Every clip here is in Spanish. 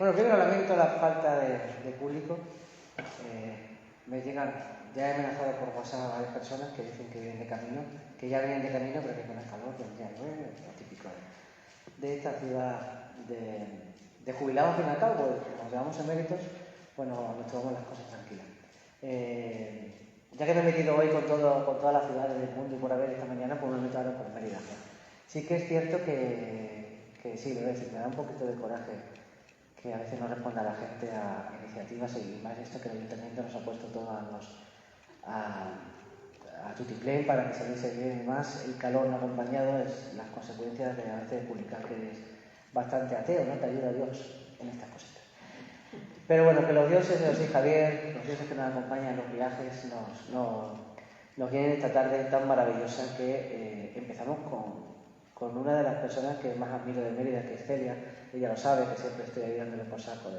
Bueno, primero lamento la falta de público. Me llegan, ya he amenazado por WhatsApp a varias personas que dicen que vienen de camino, que ya vienen de camino, pero que con el calor vendrían luego, lo típico de esta ciudad de jubilados, al fin y al cabo, porque como nos llevamos eméritos, bueno, nos tomamos las cosas tranquilas. Ya que me he metido hoy con todas las ciudades del mundo y por haber esta mañana, pues me he metido ahora por Mérida. Sí que es cierto que sí, lo voy a decir, me da un poquito de coraje que a veces no responda la gente a iniciativas y más esto que el Ayuntamiento nos ha puesto todo a tutiplén para que saliese bien y más. El calor no acompañado es las consecuencias de a veces publicar que eres bastante ateo, ¿no? Te ayuda Dios en estas cositas. Pero bueno, que los dioses, sí, Javier, los dioses que nos acompañan en los viajes nos vienen esta tarde tan maravillosa que empezamos con una de las personas que más admiro de Mérida, que es Celia. Ella lo sabe, que siempre estoy ayudándole por saco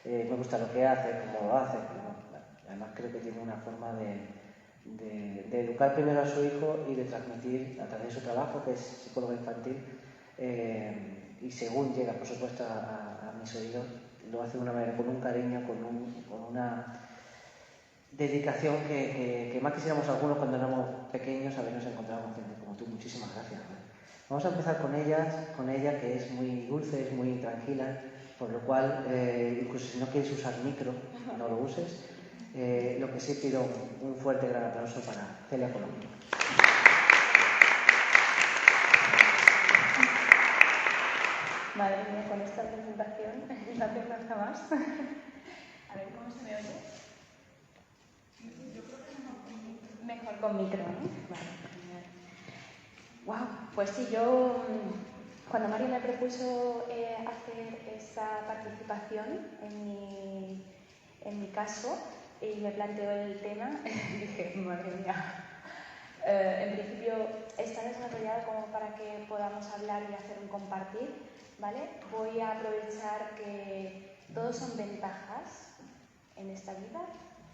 me gusta lo que hace, cómo lo hace. Además creo que tiene una forma de educar primero a su hijo y de transmitir a través de su trabajo, que es psicóloga infantil, y según llega, por supuesto, a mis oídos, lo hace de una manera, con un cariño, con una dedicación que más quisiéramos algunos cuando éramos pequeños habernos encontrado con gente como tú. Muchísimas gracias. Vamos a empezar con ella, que es muy dulce, es muy tranquila, por lo cual, incluso si no quieres usar micro, no lo uses. Lo que sí pido un fuerte gran aplauso para Celia Colón. Madre mía, con esta presentación no hace nada más. A ver cómo se me oye. Yo creo que mejor con micro, ¿no? Vale, genial. Wow, pues sí, yo cuando Mario me propuso hacer esa participación en mi caso y me planteó el tema, dije, madre mía. En principio está desarrollado como para que podamos hablar y hacer un compartir, ¿vale? Voy a aprovechar que todos son ventajas en esta vida,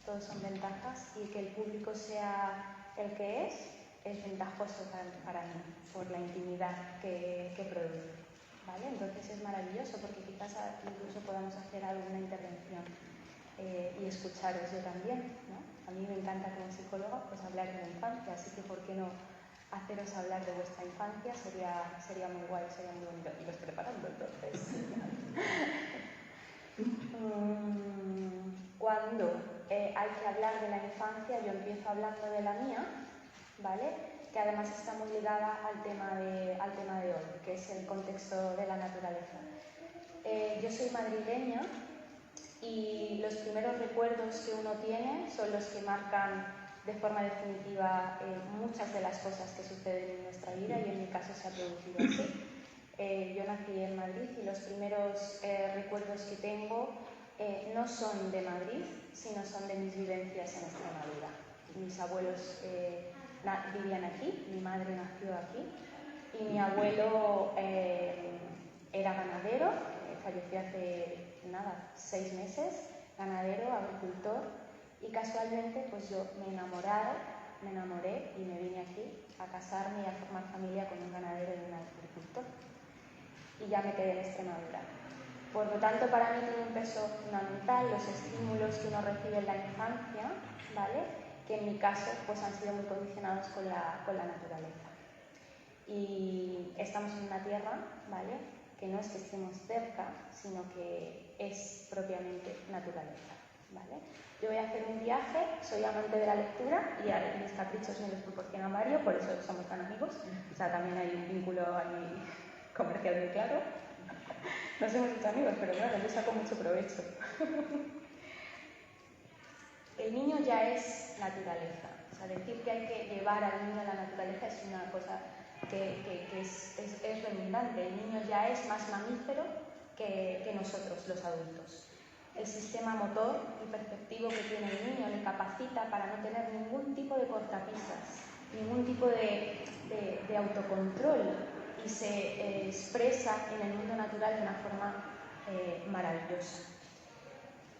todos son ventajas, y que el público sea el que es ventajoso para mí, por la intimidad que produce, ¿vale? Entonces es maravilloso porque quizás incluso podamos hacer alguna intervención y escucharos yo también, ¿no? A mí me encanta como psicóloga pues hablar de la infancia, así que ¿por qué no haceros hablar de vuestra infancia? Sería muy guay, sería muy bonito. Y lo estoy preparando entonces. Cuando hay que hablar de la infancia, yo empiezo hablando de la mía, ¿vale? Que además está muy ligada al tema de hoy, que es el contexto de la naturaleza. Yo soy madrileña y los primeros recuerdos que uno tiene son los que marcan de forma definitiva muchas de las cosas que suceden en nuestra vida, y en mi caso se ha producido así. Yo nací en Madrid y los primeros recuerdos que tengo no son de Madrid, sino son de mis vivencias en Extremadura. Mis abuelos vivían aquí, mi madre nació aquí y mi abuelo era ganadero, falleció hace 6 meses, ganadero, agricultor, y casualmente pues yo me enamoré y me vine aquí a casarme y a formar familia con un ganadero y un agricultor, y ya me quedé en Extremadura. Por lo tanto, para mí tiene un peso fundamental los estímulos que uno recibe en la infancia, ¿vale? Que en mi caso pues han sido muy condicionados con la naturaleza. Y estamos en una tierra, ¿vale?, que no es que estemos cerca, sino que es propiamente naturaleza, ¿vale? Yo voy a hacer un viaje, soy amante de la lectura y mis caprichos me los proporciona Mario, por eso somos tan amigos. O sea, también hay un vínculo ahí comercial muy claro. No somos muchos amigos, pero claro, yo saco mucho provecho. El niño ya es naturaleza. O sea, decir que hay que llevar al niño a la naturaleza es una cosa que es redundante. El niño ya es más mamífero que nosotros, los adultos. El sistema motor y perceptivo que tiene el niño le capacita para no tener ningún tipo de cortapisas, ningún tipo de autocontrol, y se expresa en el mundo natural de una forma maravillosa.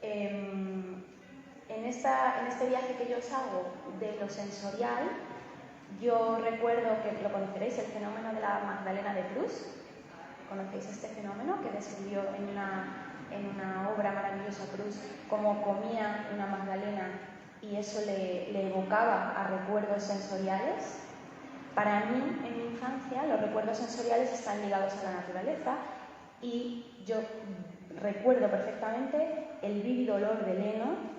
En este viaje que yo os hago de lo sensorial, yo recuerdo que lo conoceréis, el fenómeno de la Magdalena de Proust. ¿Conocéis este fenómeno que describió en una en una obra maravillosa, Proust, cómo comía una magdalena y eso le evocaba a recuerdos sensoriales. Para mí, en mi infancia, los recuerdos sensoriales están ligados a la naturaleza y yo recuerdo perfectamente el vívido olor del heno,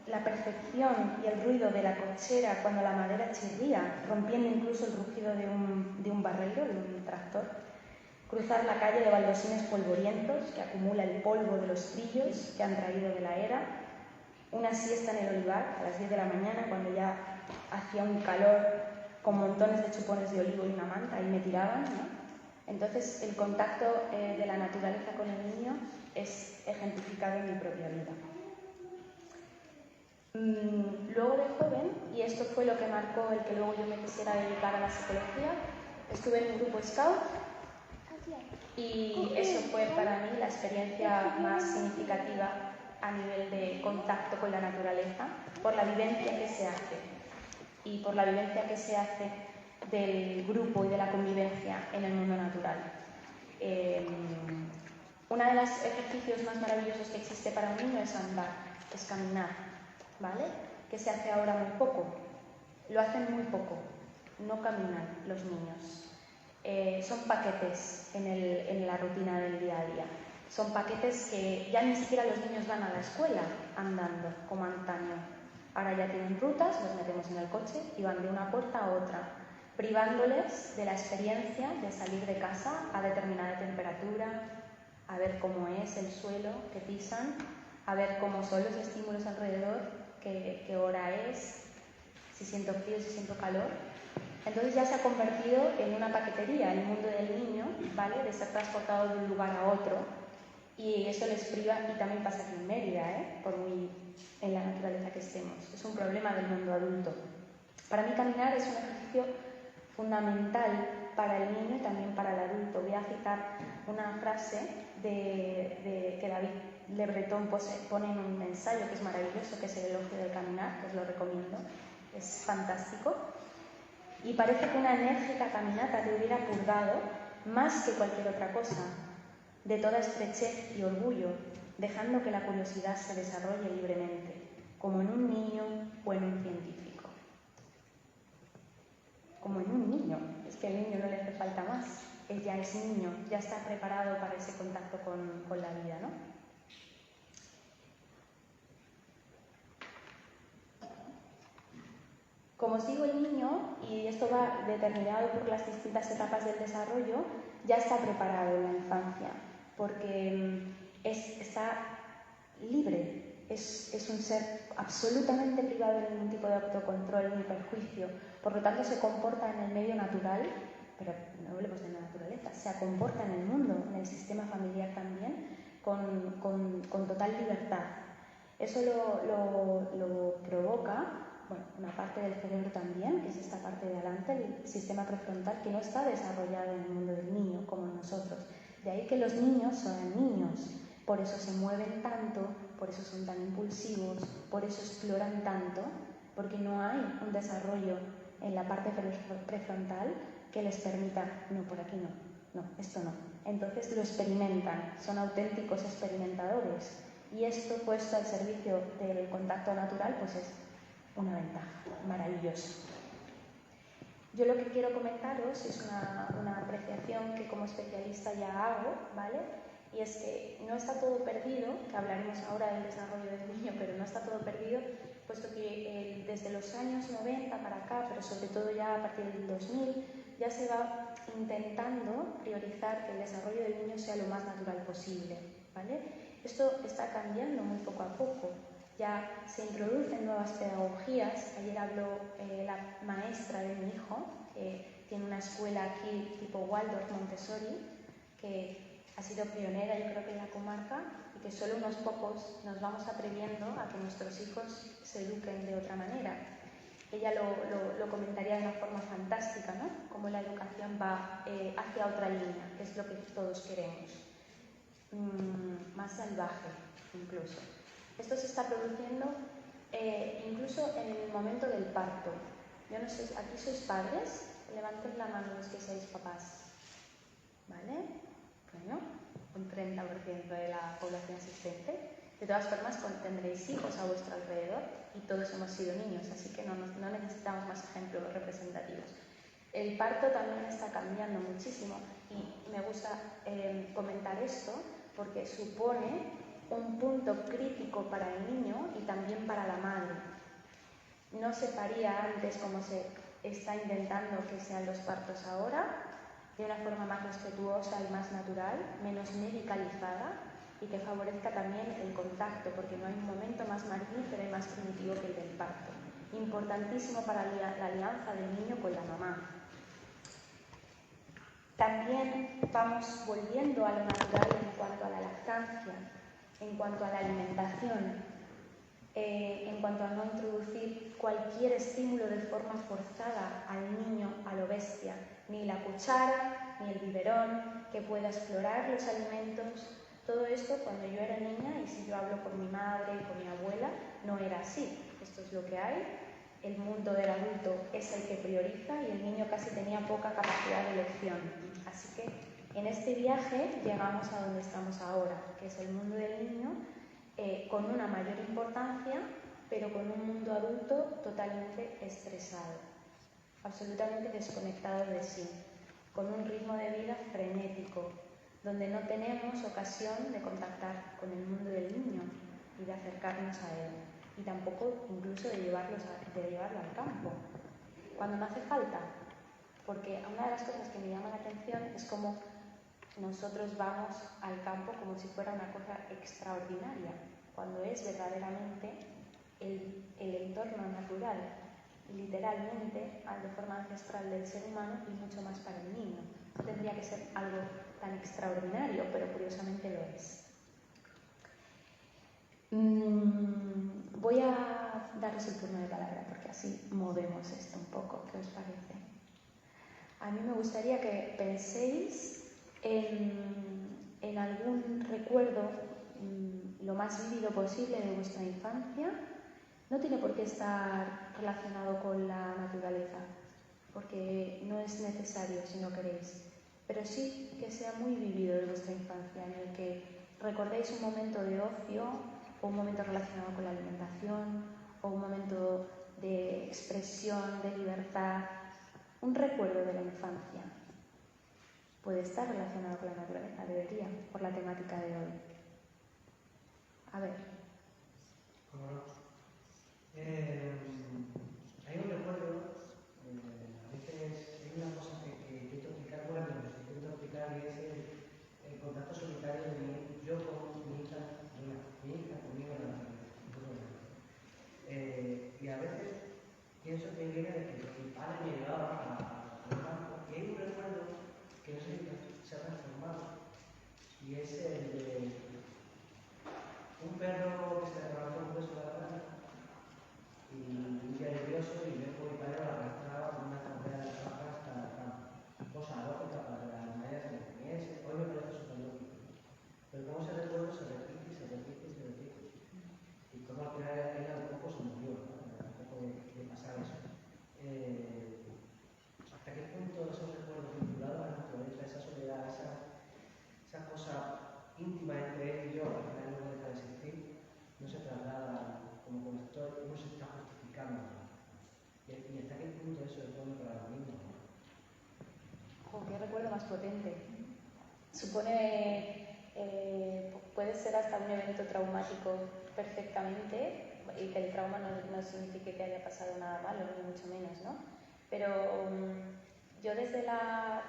la percepción y el ruido de la cochera cuando la madera chirría, rompiendo incluso el rugido de un barrero, de un tractor. Cruzar la calle de baldosines polvorientos que acumula el polvo de los trillos que han traído de la era. Una siesta en el olivar a las 10 de la mañana cuando ya hacía un calor con montones de chupones de olivo y una manta y me tiraban, ¿no? Entonces el contacto de la naturaleza con el niño es ejemplificado en mi propia vida. Luego de joven, y esto fue lo que marcó el que luego yo me quisiera dedicar a la psicología, estuve en un grupo scout y eso fue para mí la experiencia más significativa a nivel de contacto con la naturaleza, por la vivencia que se hace y por la vivencia que se hace del grupo y de la convivencia en el mundo natural. Uno de los ejercicios más maravillosos que existe para un niño es andar, es caminar, ¿vale? Que se hace ahora muy poco, lo hacen muy poco, no caminan los niños. Son paquetes en la rutina del día a día. Son paquetes que ya ni siquiera los niños van a la escuela andando, como antaño. Ahora ya tienen rutas, los metemos en el coche y van de una puerta a otra, privándoles de la experiencia de salir de casa a determinada temperatura, a ver cómo es el suelo que pisan, a ver cómo son los estímulos alrededor, qué hora es, si siento frío, si siento calor. Entonces ya se ha convertido en una paquetería el mundo del niño, ¿vale? De ser transportado de un lugar a otro, y eso les priva, y también pasa aquí en Mérida, por muy en la naturaleza que estemos. Es un problema del mundo adulto. Para mí caminar es un ejercicio fundamental para el niño y también para el adulto. Voy a citar una frase que David Le Breton pone en un ensayo que es maravilloso, que es El elogio del caminar, que os lo recomiendo, es fantástico. Y parece que una enérgica caminata te hubiera purgado, más que cualquier otra cosa, de toda estrechez y orgullo, dejando que la curiosidad se desarrolle libremente, como en un niño o en un científico. Como en un niño, es que al niño no le hace falta más, él ya es niño, ya está preparado para ese contacto con la vida, ¿no? Como os digo, el niño, y esto va determinado por las distintas etapas del desarrollo, ya está preparado en la infancia, porque está libre, es un ser absolutamente privado de ningún tipo de autocontrol ni perjuicio, por lo tanto se comporta en el medio natural, pero no hablemos de la naturaleza, se comporta en el mundo, en el sistema familiar también, con total libertad. Eso lo provoca, bueno, una parte del cerebro también, que es esta parte de adelante, el sistema prefrontal, que no está desarrollado en el mundo del niño como nosotros. De ahí que los niños son niños, por eso se mueven tanto, por eso son tan impulsivos, por eso exploran tanto, porque no hay un desarrollo en la parte prefrontal que les permita, no, por aquí no, esto no. Entonces lo experimentan, son auténticos experimentadores. Y esto puesto al servicio del contacto natural, pues es una ventaja maravillosa. Yo lo que quiero comentaros es una apreciación que como especialista ya hago, ¿vale? Y es que no está todo perdido, que hablaremos ahora del desarrollo del niño, pero no está todo perdido, puesto que desde los años 90 para acá, pero sobre todo ya a partir del 2000, ya se va intentando priorizar que el desarrollo del niño sea lo más natural posible, ¿vale? Esto está cambiando muy poco a poco. Ya se introducen nuevas pedagogías. Ayer habló la maestra de mi hijo, que tiene una escuela aquí tipo Waldorf Montessori, que ha sido pionera, yo creo que en la comarca, y que solo unos pocos nos vamos atreviendo a que nuestros hijos se eduquen de otra manera. Ella lo comentaría de una forma fantástica, ¿no? Cómo la educación va hacia otra línea, que es lo que todos queremos. Más salvaje, incluso. Esto se está produciendo incluso en el momento del parto. Yo no sé, ¿aquí sois padres? Levanten la mano los que seáis papás. ¿Vale? 70% de la población asistente. De todas formas, tendréis hijos a vuestro alrededor y todos hemos sido niños, así que no necesitamos más ejemplos representativos. El parto también está cambiando muchísimo y me gusta comentar esto porque supone un punto crítico para el niño y también para la madre. No se paría antes como se está intentando que sean los partos ahora, de una forma más respetuosa y más natural, menos medicalizada y que favorezca también el contacto, porque no hay un momento más mamífero y más primitivo que el del parto. Importantísimo para la alianza del niño con la mamá. También vamos volviendo a lo natural en cuanto a la lactancia, en cuanto a la alimentación, en cuanto a no introducir cualquier estímulo de forma forzada al niño a lo bestia, ni la cuchara, ni el biberón, que pueda explorar los alimentos. Todo esto cuando yo era niña, y si yo hablo con mi madre y con mi abuela, no era así. Esto es lo que hay. El mundo del adulto es el que prioriza y el niño casi tenía poca capacidad de elección. Así que en este viaje llegamos a donde estamos ahora, que es el mundo del niño, con una mayor importancia, pero con un mundo adulto totalmente estresado, absolutamente desconectado de sí, con un ritmo de vida frenético, donde no tenemos ocasión de contactar con el mundo del niño y de acercarnos a él, y tampoco incluso de llevarlo al campo, cuando no hace falta, porque una de las cosas que me llama la atención es cómo nosotros vamos al campo como si fuera una cosa extraordinaria, cuando es verdaderamente el entorno natural, literalmente, de forma ancestral del ser humano y mucho más para el niño. No tendría que ser algo tan extraordinario, pero curiosamente lo es. Voy a daros el turno de palabra porque así movemos esto un poco. ¿Qué os parece? A mí me gustaría que penséis en algún recuerdo lo más vívido posible de vuestra infancia. No tiene por qué estar relacionado con la naturaleza, porque no es necesario si no queréis, pero sí que sea muy vivido de vuestra infancia, en el que recordéis un momento de ocio, o un momento relacionado con la alimentación, o un momento de expresión, de libertad, un recuerdo de la infancia. Puede estar relacionado con la naturaleza, debería, por la temática de hoy. A ver. ¿Cómo no? Hay un recuerdo, a veces hay una cosa que intento explicar, bueno, intento explicar y es el contacto solitario de yo con mi hija conmigo en la naturaleza. Y a veces pienso que viene de que mi padre me llevaba al campo y hay un recuerdo que no sé si se ha transformado y es el de un perro que se le arrebató un hueso de la mano y un día nervioso y veo que mi padre lo arrastraba con una correa de paja hasta la cama. Cosa lógica para que las maneras se comiese. Hoy me parece súper lógico. Pero como ese recuerdo se repite y se repite y se repite. Y como al final ella un poco se murió, ¿no? Un poco de pasar eso. ¿Hasta qué punto esos recuerdos vinculados a la naturaleza, esa soledad, esa cosa íntima entre él y yo, al final no deja de existir, no se traslada como conector, no se está justificando? ¿Y hasta qué punto eso es bueno para los niños? ¿Qué recuerdo más potente? Supone, puede ser hasta un evento traumático perfectamente, y que el trauma no signifique que haya pasado nada malo, ni mucho menos, ¿no? Pero yo desde la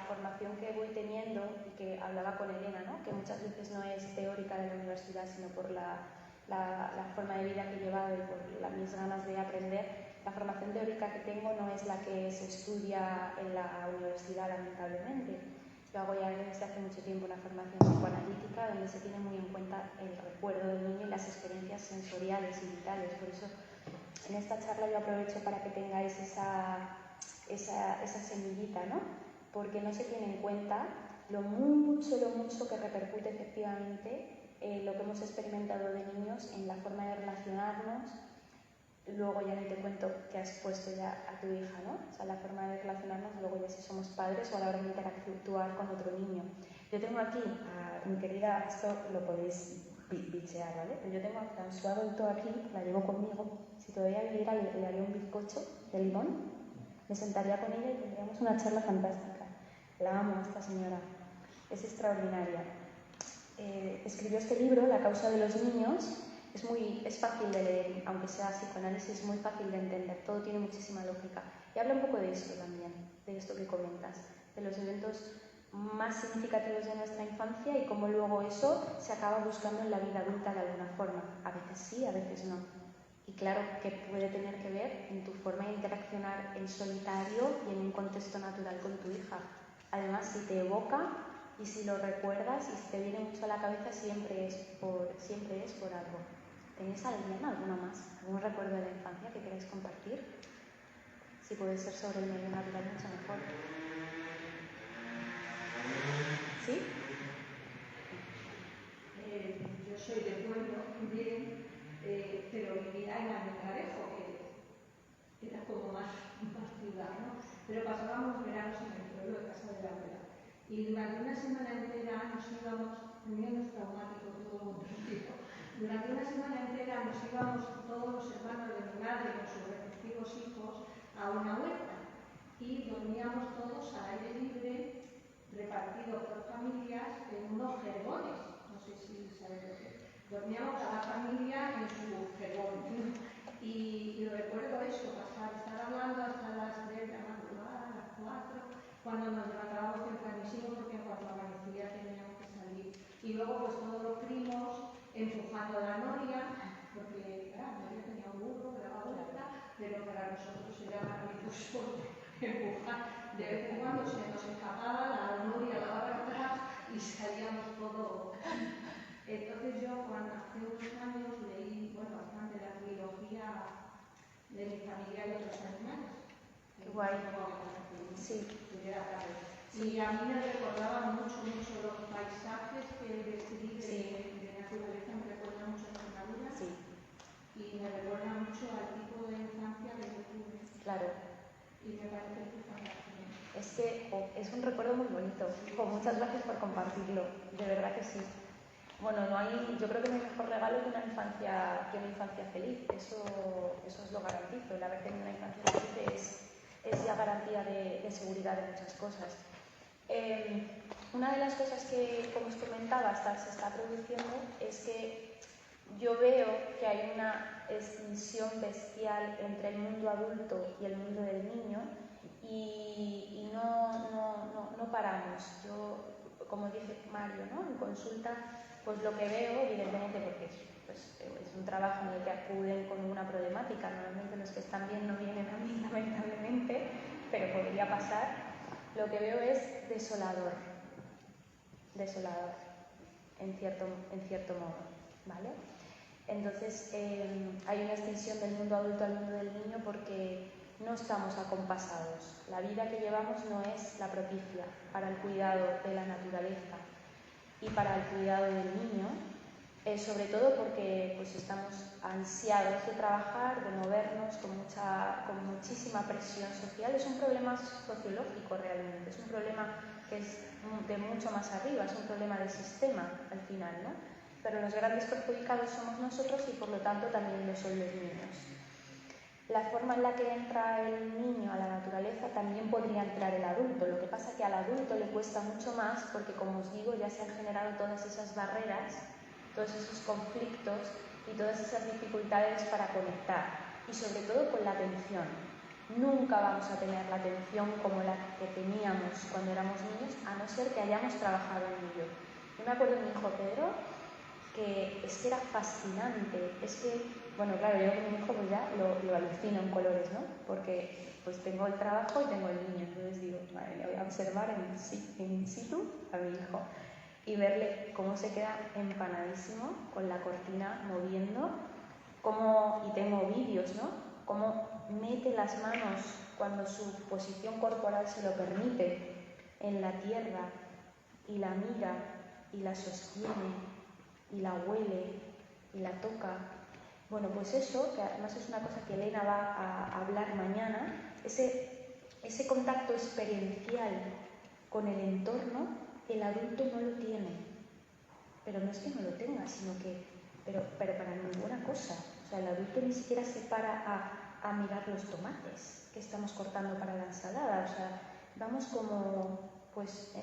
formación que voy teniendo, y que hablaba con Elena, ¿no? Que muchas veces no es teórica de la universidad, sino por la forma de vida que he llevado y por mis ganas de aprender, la formación teórica que tengo no es la que se estudia en la universidad, lamentablemente. Yo hago ya desde hace mucho tiempo una formación psicoanalítica donde se tiene muy en cuenta el recuerdo del niño y las experiencias sensoriales y vitales. Por eso, en esta charla yo aprovecho para que tengáis esa semillita, ¿no? Porque no se tiene en cuenta lo mucho que repercute efectivamente lo que hemos experimentado de niños en la forma de relacionarnos, luego ya ni te cuento que has puesto ya a tu hija, ¿no? O sea, la forma de relacionarnos, luego ya si somos padres o a la hora de interactuar con otro niño. Yo tengo aquí a mi querida, esto lo podéis bichear, ¿vale? Pero yo tengo a François Dolto aquí, la llevo conmigo. Si todavía viviera, le haría un bizcocho de limón, me sentaría con ella y tendríamos una charla fantástica. La amo a esta señora, es extraordinaria. Escribió este libro, La causa de los niños. Es fácil de leer, aunque sea psicoanálisis, es muy fácil de entender, todo tiene muchísima lógica. Y habla un poco de esto también, de esto que comentas, de los eventos más significativos de nuestra infancia y cómo luego eso se acaba buscando en la vida adulta de alguna forma. A veces sí, a veces no. Y claro que puede tener que ver en tu forma de interaccionar en solitario y en un contexto natural con tu hija. Además, si te evoca y si lo recuerdas y si te viene mucho a la cabeza, siempre es por algo. ¿Tenéis alguna más? ¿Algún recuerdo de la infancia que queráis compartir? Si puede ser sobre el medio natural, mucho mejor. ¿Sí? Yo soy de pueblo, bien, pero vivía en Almendralejo, que era como más ciudad, ¿no? Pero pasábamos veranos en el pueblo de casa de la abuela. Y durante una semana entera nos íbamos, teníamos traumático todo el mundo. Durante una semana entera nos íbamos todos los hermanos de mi madre con sus respectivos hijos a una huerta y dormíamos todos al aire libre, repartidos por familias en unos jergones. No sé si sabéis lo que es. Dormíamos cada familia en su jergón. Y recuerdo eso, estar hablando hasta las 3 de la madrugada, las 4, cuando nos levantábamos tempranísimo porque cuando amanecía teníamos que salir. Y luego pues todos los primos empujando la noria, porque claro, la noria tenía un burro que daba vuelta, pero para nosotros era maravilloso empujar. De vez en cuando se nos escapaba, la noria daba para atrás y salíamos todos. Entonces yo hace unos años leí bastante la trilogía de Mi familia y otros animales. Qué guay. Sí. Y a mí me recordaba mucho los paisajes que describí de naturaleza, me recuerda mucho a la naturaleza. Sí. Y me recuerda mucho al tipo de infancia que yo tuve. Claro. Y me parece que es fantástico. Es que es un recuerdo muy bonito. Muchas gracias por compartirlo, de verdad que sí. Bueno, yo creo que no hay mejor regalo que una infancia feliz, eso os lo garantizo. El haber tenido una infancia feliz es ya garantía de seguridad de muchas cosas. Una de las cosas que, como os comentaba, se está produciendo es que yo veo que hay una extinción bestial entre el mundo adulto y el mundo del niño y no paramos. Yo, como dice Mario, ¿no? En consulta, pues lo que veo, evidentemente, porque es un trabajo en el que acuden con una problemática, normalmente los que están bien no vienen a mí, lamentablemente, pero podría pasar, lo que veo es desolador, en cierto modo, ¿vale? Entonces, hay una extensión del mundo adulto al mundo del niño porque no estamos acompasados. La vida que llevamos no es la propicia para el cuidado de la naturaleza y para el cuidado del niño, sobre todo porque pues, estamos ansiados de trabajar, de movernos con muchísima presión social. Es un problema sociológico realmente, es un problema que es de mucho más arriba, es un problema de sistema al final, ¿no? Pero los grandes perjudicados somos nosotros y por lo tanto también lo son los niños. La forma en la que entra el niño a la naturaleza también podría entrar el adulto. Lo que pasa es que al adulto le cuesta mucho más porque, como os digo, ya se han generado todas esas barreras, todos esos conflictos y todas esas dificultades para conectar. Y sobre todo con la atención. Nunca vamos a tener la atención como la que teníamos cuando éramos niños, a no ser que hayamos trabajado en ello. Yo me acuerdo de mi hijo Pedro, que es que era fascinante. Es que, bueno, claro, yo con mi hijo pues ya lo alucino en colores, ¿no? Porque pues tengo el trabajo y tengo el niño. Entonces digo, madre mía, voy a observar in situ a mi hijo y verle cómo se queda empanadísimo con la cortina moviendo, y tengo vídeos, ¿no? Cómo mete las manos cuando su posición corporal se lo permite en la tierra y la mira y la sostiene y la huele y la toca Bueno, pues eso, que además es una cosa que Elena va a hablar mañana, ese contacto experiencial con el entorno, el adulto no lo tiene. Pero no es que no lo tenga, sino que, pero para ninguna cosa. O sea, el adulto ni siquiera se para a mirar los tomates que estamos cortando para la ensalada. O sea, vamos como, pues,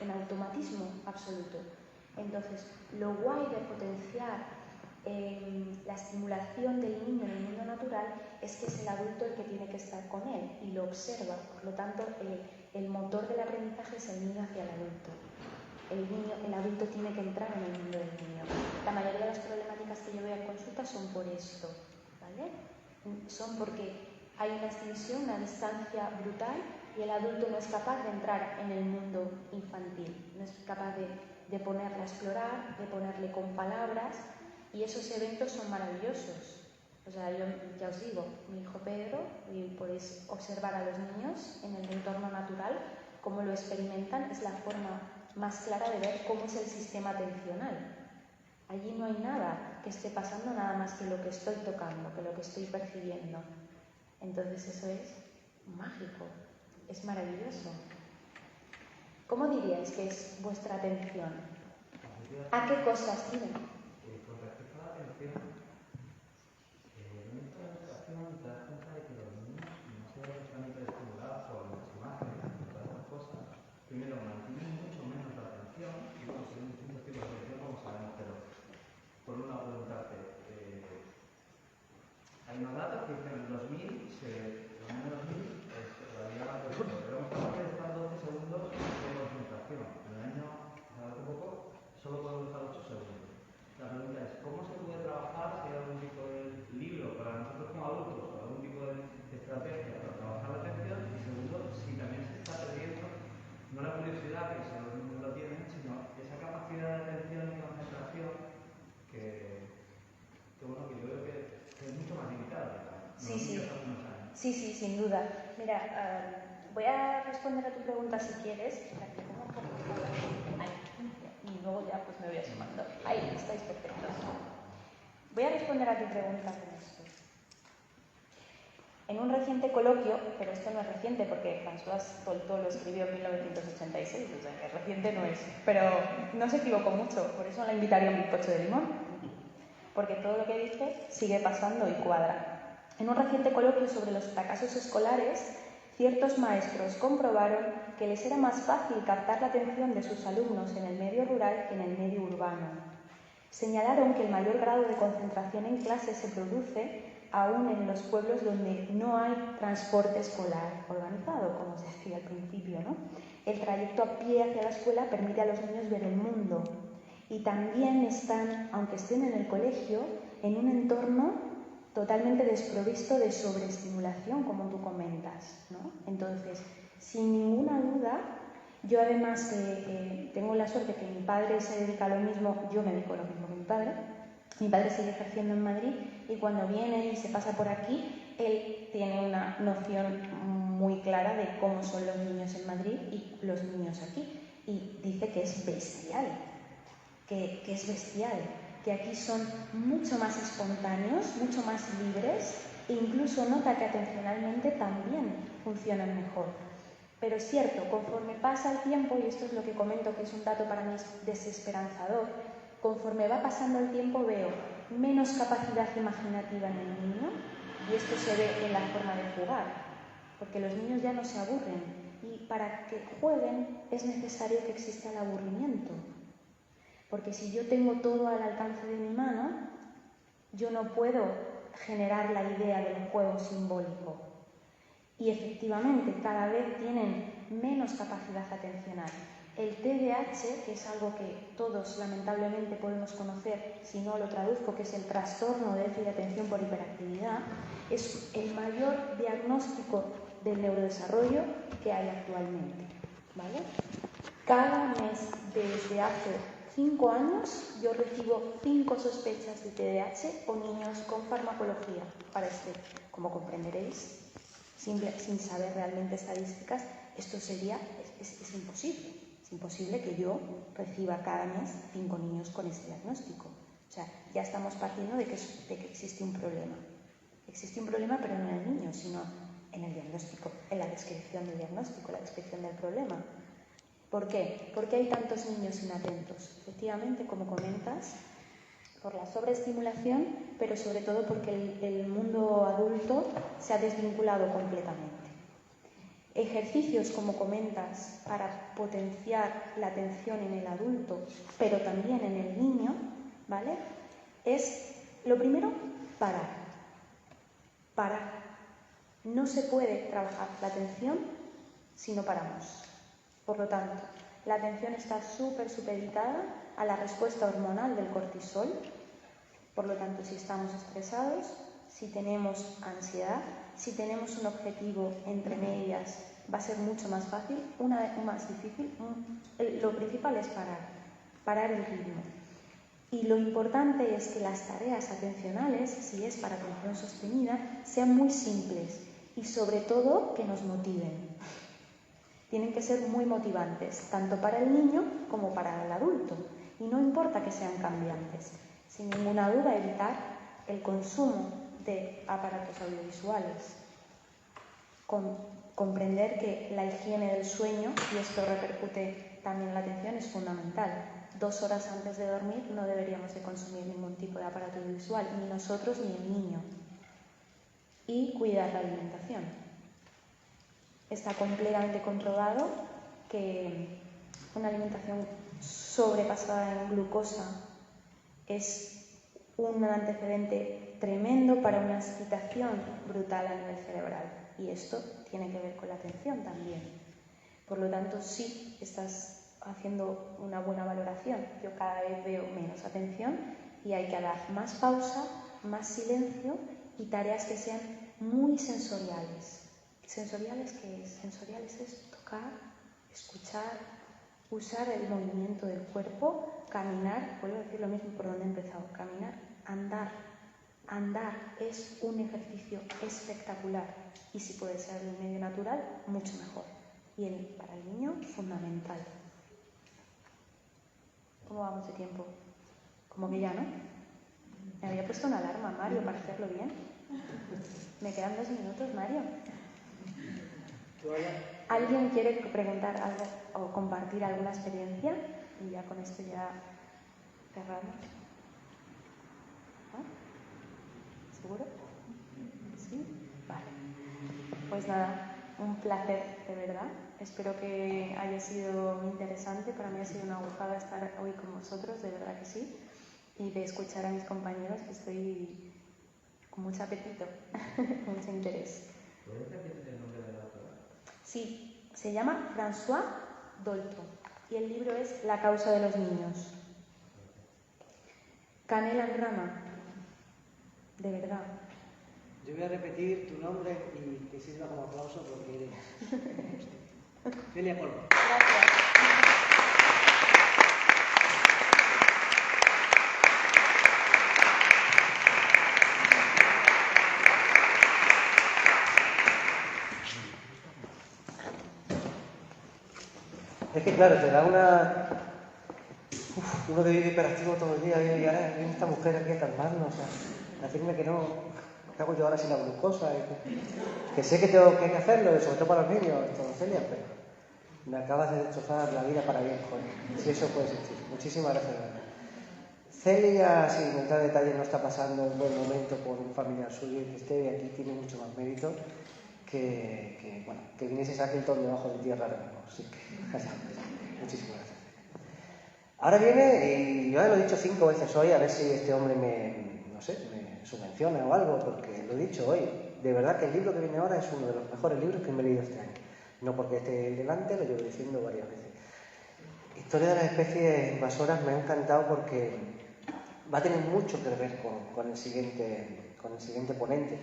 en automatismo absoluto. Entonces, lo guay de potenciar la estimulación del niño en el mundo natural es que es el adulto el que tiene que estar con él y lo observa. Por lo tanto, el motor del aprendizaje es el niño hacia el adulto. El adulto tiene que entrar en el mundo del niño. La mayoría de las problemáticas que yo veo en consulta son por esto, ¿vale? Son porque hay una extensión, una distancia brutal y el adulto no es capaz de entrar en el mundo infantil, no es capaz de ponerle a explorar, de ponerle con palabras, y esos eventos son maravillosos. O sea, yo ya os digo, mi hijo Pedro, y podéis observar a los niños en el entorno natural, cómo lo experimentan, es la forma más clara de ver cómo es el sistema atencional. Allí no hay nada que esté pasando nada más que lo que estoy tocando, que lo que estoy percibiendo. Entonces eso es mágico, es maravilloso. ¿Cómo diríais que es vuestra atención? ¿A qué cosas tienen? Con respecto a la atención, en esta educación te das cuenta de que los niños no se ven tan hiperestimulados por las imágenes y todas estas cosas. Primero, mantienen mucho menos la atención, y bueno, son distintos tipos de atención como sabemos, pero por una preguntarte, hay unos datos que dicen los 2000, los menos 2000 es la vida más corta, pero hemos capaz de estar 12 segundos de concentración. En el año, hace poco, solo podemos estar 8 segundos. La pregunta es, ¿cómo se puede trabajar si hay algún tipo de libro para nosotros como adultos, o algún tipo de estrategia para trabajar la atención? Y segundo, si también se está perdiendo, no la curiosidad, que si los niños lo tienen, sino esa capacidad de atención y concentración que bueno, que yo creo que es mucho más limitada. Sí, sí, sin duda. Mira, voy a responder a tu pregunta si quieres. Y luego ya pues me voy asomando. Ahí, estáis perfectos. Voy a responder a tu pregunta con esto. En un reciente coloquio, pero esto no es reciente porque François Tolto lo escribió en 1986, o sea que reciente no es, pero no se equivocó mucho, por eso la invitaría a un bizcocho de limón, porque todo lo que dice sigue pasando y cuadra. En un reciente coloquio sobre los fracasos escolares, ciertos maestros comprobaron que les era más fácil captar la atención de sus alumnos en el medio rural que en el medio urbano. Señalaron que el mayor grado de concentración en clase se produce aún en los pueblos donde no hay transporte escolar organizado, como os decía al principio, ¿no? El trayecto a pie hacia la escuela permite a los niños ver el mundo y también están, aunque estén en el colegio, en un entorno totalmente desprovisto de sobreestimulación, como tú comentas, ¿no? Entonces, sin ninguna duda, yo además tengo la suerte que mi padre se dedica a lo mismo, yo me dedico a lo mismo que mi padre. Mi padre sigue ejerciendo en Madrid y cuando viene y se pasa por aquí, él tiene una noción muy clara de cómo son los niños en Madrid y los niños aquí. Y dice que es bestial, que es bestial, que aquí son mucho más espontáneos, mucho más libres e incluso nota que atencionalmente también funcionan mejor. Pero es cierto, conforme pasa el tiempo, y esto es lo que comento que es un dato para mí desesperanzador, conforme va pasando el tiempo veo menos capacidad imaginativa en el niño y esto se ve en la forma de jugar, porque los niños ya no se aburren y para que jueguen es necesario que exista el aburrimiento, porque si yo tengo todo al alcance de mi mano, yo no puedo generar la idea del juego simbólico y efectivamente cada vez tienen menos capacidad atencional. El TDAH, que es algo que todos lamentablemente podemos conocer, si no lo traduzco, que es el trastorno de déficit de atención por hiperactividad, es el mayor diagnóstico del neurodesarrollo que hay actualmente, ¿vale? Cada mes desde hace 5 años yo recibo 5 sospechas de TDAH o niños con farmacología para como comprenderéis, sin saber realmente estadísticas, esto sería, es imposible. Es imposible que yo reciba cada mes 5 niños con ese diagnóstico. O sea, ya estamos partiendo de que existe un problema. Existe un problema, pero no en el niño, sino en el diagnóstico, en la descripción del diagnóstico, la descripción del problema. ¿Por qué? ¿Por qué hay tantos niños inatentos? Efectivamente, como comentas, por la sobreestimulación, pero sobre todo porque el mundo adulto se ha desvinculado completamente. Ejercicios, como comentas, para potenciar la atención en el adulto, pero también en el niño, ¿vale? Es, lo primero, parar. Parar. No se puede trabajar la atención si no paramos. Por lo tanto, la atención está súper supeditada a la respuesta hormonal del cortisol. Por lo tanto, si estamos estresados, si tenemos ansiedad, si tenemos un objetivo entre medias, va a ser mucho más fácil, una vez más difícil. Lo principal es parar el ritmo. Y lo importante es que las tareas atencionales, si es para atención sostenida, sean muy simples y sobre todo que nos motiven. Tienen que ser muy motivantes, tanto para el niño como para el adulto. Y no importa que sean cambiantes. Sin ninguna duda, evitar el consumo de aparatos audiovisuales. Comprender que la higiene del sueño, y esto repercute también en la atención, es fundamental. 2 horas antes de dormir no deberíamos de consumir ningún tipo de aparato audiovisual, ni nosotros ni el niño. Y cuidar la alimentación. Está completamente comprobado que una alimentación sobrepasada en glucosa es un antecedente tremendo para una excitación brutal a nivel cerebral. Y esto tiene que ver con la atención también. Por lo tanto, sí estás haciendo una buena valoración. Yo cada vez veo menos atención y hay que dar más pausa, más silencio y tareas que sean muy sensoriales. ¿Sensoriales qué es? Sensoriales es tocar, escuchar, usar el movimiento del cuerpo, caminar, vuelvo a decir lo mismo por donde he empezado, caminar, andar. Andar es un ejercicio espectacular y si puede ser de un medio natural, mucho mejor. Y para el niño, fundamental. ¿Cómo vamos de tiempo? Como que ya, ¿no? Me había puesto una alarma, Mario, para hacerlo bien. Me quedan 2 minutos, Mario. ¿Alguien quiere preguntar algo o compartir alguna experiencia? Y ya con esto ya cerramos. ¿No? ¿Seguro? ¿Sí? Vale. Pues nada, un placer de verdad. Espero que haya sido interesante. Para mí ha sido una gozada estar hoy con vosotros, de verdad que sí. Y de escuchar a mis compañeros, que estoy con mucho apetito, mucho interés. ¿Puedes repetir el nombre de la autora? Sí, se llama François Dolto y el libro es La causa de los niños. Canela en rama, de verdad. Yo voy a repetir tu nombre y que sirva como aplauso porque eres Celia Colmo. Gracias. Es que claro, te da una... uno que vive hiperactivo todo el día y ahora viene esta mujer aquí a calmarnos, a decirme que no, ¿qué hago yo ahora sin la glucosa? Que sé que tengo que hacerlo, sobre todo para los niños, Celia, pero me acabas de destrozar la vida para bien, joder. Si eso puede existir. Muchísimas gracias. Celia, sin entrar en detalle, no está pasando un buen momento por un familiar suyo y que esté aquí tiene mucho más mérito que viniese Shackleton debajo de tierra ahora mismo. Así que, muchísimas gracias. Ahora viene, y yo ya lo he dicho 5 veces hoy, a ver si este hombre me subvenciona o algo, porque lo he dicho hoy. De verdad que el libro que viene ahora es uno de los mejores libros que me he leído este año. No porque esté delante, lo llevo diciendo varias veces. Historia de las especies invasoras me ha encantado porque va a tener mucho que ver con el siguiente ponente,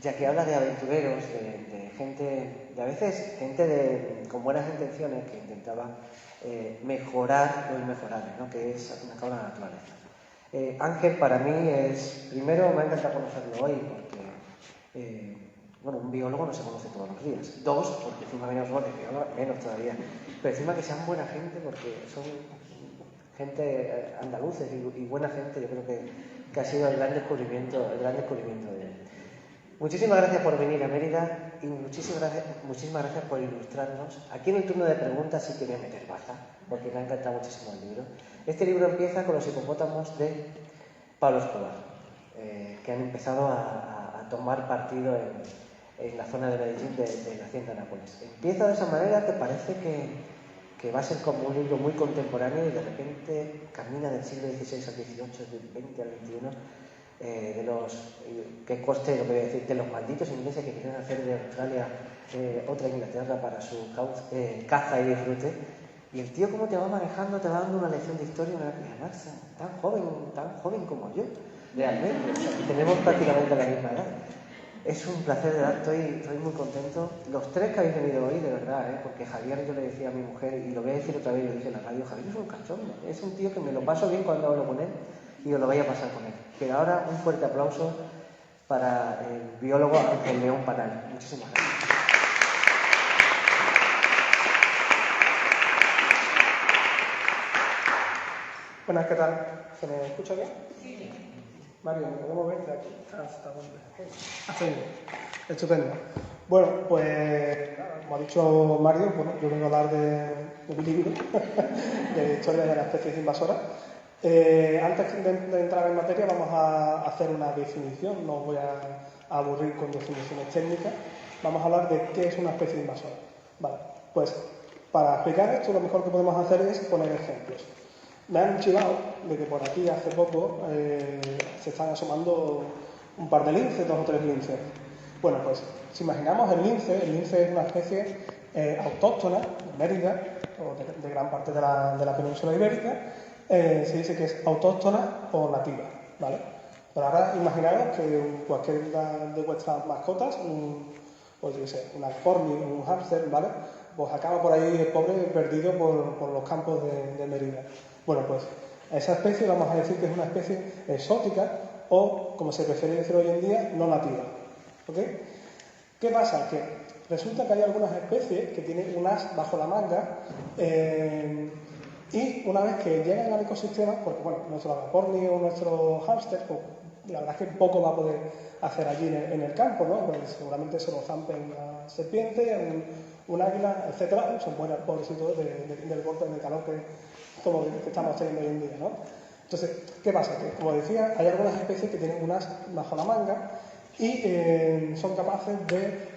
ya que habla de aventureros, de gente, de a veces gente con buenas intenciones que intentaba mejorar lo inmejorable, ¿no? Que es una la naturaleza. Ángel para mí es, primero me ha encantado conocerlo hoy porque un biólogo no se conoce todos los días. 2, porque encima menos todavía, pero encima que sean buena gente porque son gente andaluces y buena gente, yo creo que ha sido el gran descubrimiento de él. Muchísimas gracias por venir a Mérida y muchísimas gracias por ilustrarnos. Aquí en el turno de preguntas sí que voy a meter baza, porque me ha encantado muchísimo el libro. Este libro empieza con los hipopótamos de Pablo Escobar, que han empezado a tomar partido en la zona de Medellín de la hacienda Nápoles. Empieza de esa manera que parece que va a ser como un libro muy contemporáneo y de repente camina del siglo XVI al XVIII, del XX al XXI, que coste lo que voy a decir, de los malditos ingleses que querían hacer de Australia otra Inglaterra para su caza y disfrute. Y el tío, como te va manejando, te va dando una lección de historia, y además tan joven como yo, realmente. O sea, tenemos prácticamente la misma edad. Es un placer, de verdad, estoy muy contento. Los tres que habéis venido hoy, de verdad, porque Javier, yo le decía a mi mujer, y lo voy a decir otra vez, lo dije en la radio, Javier es un cachondo, es un tío que me lo paso bien cuando hablo con él y os lo vaya a pasar con él. Pero ahora un fuerte aplauso para el biólogo Ángel León Panal. Muchísimas gracias. Buenas, ¿qué tal? ¿Se me escucha bien? Sí. Mario, ¿podemos verte aquí? ¿Hasta dónde? Hasta ahí. Estupendo. Bueno, pues, como ha dicho Mario, bueno, yo vengo a hablar de mi libro, de historia de las especies invasoras. Antes de entrar en materia, vamos a hacer una definición, no os voy a aburrir con definiciones técnicas. Vamos a hablar de qué es una especie invasora. Vale, pues, para explicar esto, lo mejor que podemos hacer es poner ejemplos. Me han chivado de que por aquí hace poco se están asomando un par de linces, 2 o 3 linces. Bueno, pues si imaginamos el lince es una especie autóctona de Mérida, o de gran parte de la península ibérica. Se dice que es autóctona o nativa, ¿vale? Pero ahora imaginaros que cualquiera de vuestras mascotas, pues yo sé, una corgi, un hámster, ¿vale? Pues acaba por ahí el pobre perdido por los campos de Mérida. Bueno, pues a esa especie vamos a decir que es una especie exótica o, como se prefiere decir hoy en día, no nativa. ¿Ok? ¿Qué pasa? Que resulta que hay algunas especies que tienen un as bajo la manga y una vez que llegan al ecosistema, porque bueno, nuestro agaporni o nuestro hámster, pues, la verdad es que poco va a poder hacer allí en el campo, ¿no? Pues seguramente se lo zampe una serpiente, un águila, etcétera, se muera el pobrecito del golpe de calor que estamos teniendo hoy en día, ¿no? Entonces, ¿qué pasa? Que, como decía, hay algunas especies que tienen un as bajo la manga y son capaces de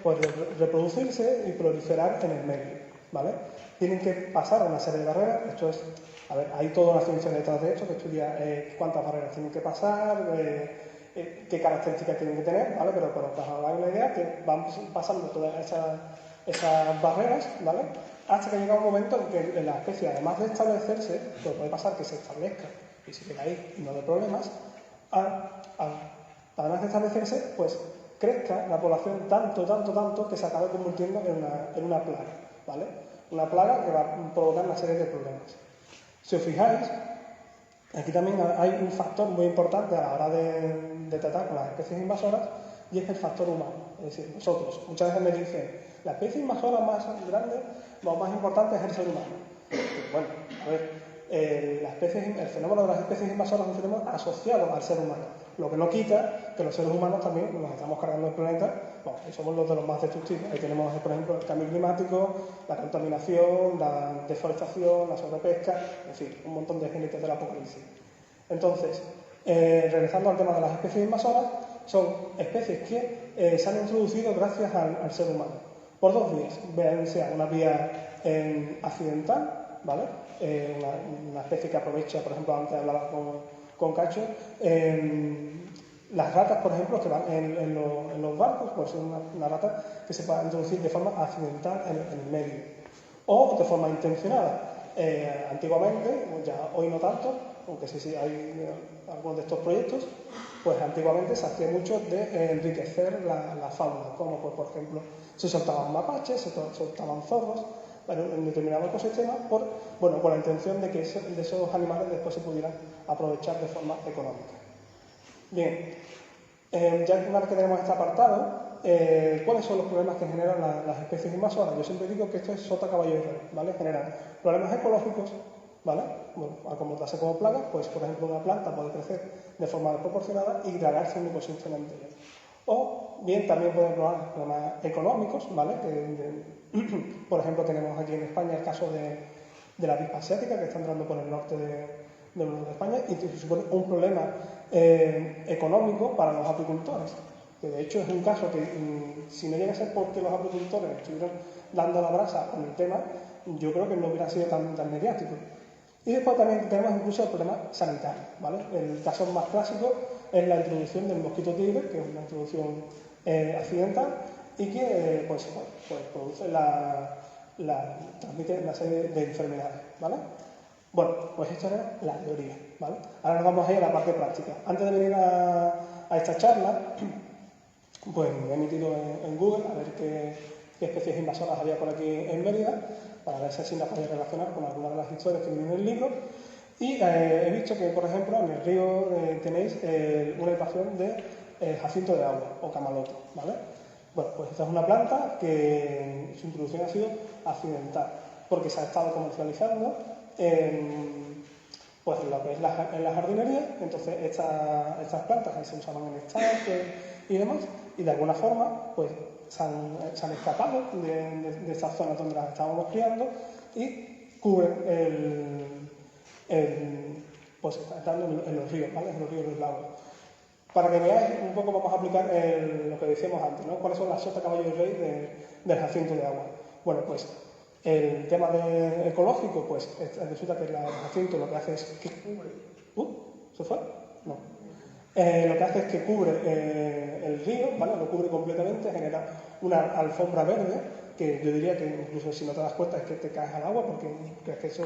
reproducirse y proliferar en el medio, ¿vale? Tienen que pasar una serie de barreras. Esto es, a ver, hay toda una ciencia detrás de esto que estudia cuántas barreras tienen que pasar, qué características tienen que tener, ¿vale? Pero para que os hagáis una idea, que van pasando todas esas barreras, ¿vale? Hasta que llega un momento en que la especie, además de establecerse, pues puede pasar que se establezca y se queda ahí y no de problemas, además de establecerse, pues crezca la población tanto que se acabe convirtiendo en una plaga, ¿vale? Una plaga que va a provocar una serie de problemas. Si os fijáis, aquí también hay un factor muy importante a la hora de tratar con las especies invasoras y es el factor humano. Es decir, nosotros, muchas veces me dicen, la especie invasora más grande, lo más importante es el ser humano. Bueno, a ver, el fenómeno de las especies invasoras es un fenómeno asociado al ser humano, lo que no quita que los seres humanos también nos estamos cargando el planeta, bueno, y somos los de los más destructivos. Ahí tenemos, por ejemplo, el cambio climático, la contaminación, la deforestación, la sobrepesca, en fin, un montón de jinetes del apocalipsis. Entonces, regresando al tema de las especies invasoras, son especies que se han introducido gracias al ser humano, por 2 vías, bien sea una vía accidental, ¿vale? Una especie que aprovecha, por ejemplo, antes hablaba con Cacho, las ratas, por ejemplo, que van en los barcos, pues es una rata que se puede introducir de forma accidental en el medio, o de forma intencionada. Antiguamente, ya hoy no tanto, aunque sí hay algunos de estos proyectos, pues antiguamente se hacía mucho de enriquecer la fauna, como pues, por ejemplo, se soltaban mapaches, se soltaban zorros en determinado ecosistema con la intención de que de esos animales después se pudieran aprovechar de forma económica. Bien, ya una vez que tenemos este apartado, ¿cuáles son los problemas que generan las especies invasoras? Yo siempre digo que esto es sota, caballo y rey, ¿vale? Generan problemas ecológicos, ¿vale? Bueno, al comportarse como plagas, pues por ejemplo una planta puede crecer de forma desproporcionada y dragarse un ecosistema entero. O bien también pueden probar problemas económicos, ¿vale? Por ejemplo, tenemos aquí en España el caso de la avispa asiática que está entrando por el norte de España y que supone un problema económico para los apicultores. Que de hecho es un caso que, si no llega a ser porque los apicultores estuvieran dando la brasa con el tema, yo creo que no hubiera sido tan mediático. Y después también tenemos incluso el problema sanitario, ¿vale? El caso más clásico es la introducción del mosquito tigre, que es una introducción accidental y que pues produce transmite una serie de enfermedades, ¿vale? Bueno, pues esto era la teoría, ¿vale? Ahora nos vamos a ir a la parte práctica. Antes de venir a esta charla, pues me he metido en Google a ver qué especies invasoras había por aquí en Mérida, para ver si así las podía relacionar con algunas de las historias que vienen en el libro. Y he visto que, por ejemplo, en el río tenéis una invasión de jacinto de agua o camalote, ¿vale? Bueno, pues esta es una planta que su introducción ha sido accidental, porque se ha estado comercializando pues en lo que es en la jardinería. Entonces estas plantas que se usaban en estanques y demás, y de alguna forma pues se han escapado de estas zonas donde las estábamos criando y cubren pues están en los ríos, ¿vale? En los ríos y los lagos. Para que veáis un poco, vamos a aplicar lo que decíamos antes, ¿no? ¿Cuáles son las sota, caballo y rey del jacinto de agua? Bueno, pues el tema ecológico, pues resulta que el jacinto lo que hace es que cubre... ¿Se fue? No. Lo que hace es que cubre el río, ¿vale? Lo cubre completamente, genera una alfombra verde, que yo diría que incluso si no te das cuenta es que te caes al agua, porque crees que eso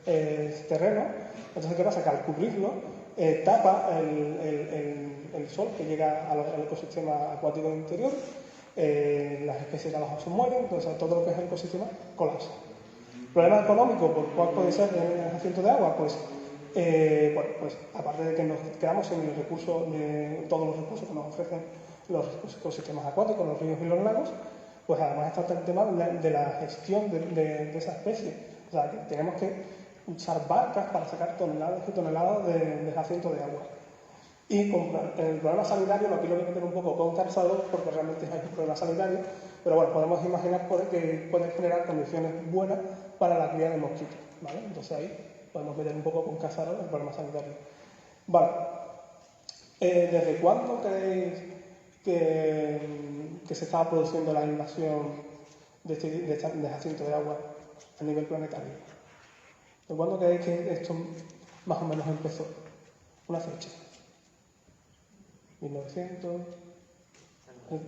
es terreno. Entonces, ¿qué pasa? Que al cubrirlo tapa el sol que llega al ecosistema acuático interior, las especies de abajo se mueren, entonces todo lo que es el ecosistema colapsa. ¿Problema económico? ¿Por cuál puede ser el jacinto de agua? Pues bueno, pues aparte de que nos quedamos sin el recurso de todos los recursos que nos ofrecen los ecosistemas acuáticos, los ríos y los lagos, pues además está el tema de la gestión de esa especie. O sea, que tenemos que usar barcas para sacar toneladas y toneladas de jacinto de agua. Y con el problema sanitario, aquí lo voy a meter un poco con calzado porque realmente hay un problema sanitario, pero bueno, podemos imaginar que puede generar condiciones buenas para la cría de mosquitos, ¿vale? Entonces ahí podemos meter un poco con calzado el problema sanitario. Vale. ¿Desde cuándo creéis que se estaba produciendo la invasión de jacinto de agua a nivel planetario? ¿De cuándo creéis que esto más o menos empezó? Una fecha. 1900... 20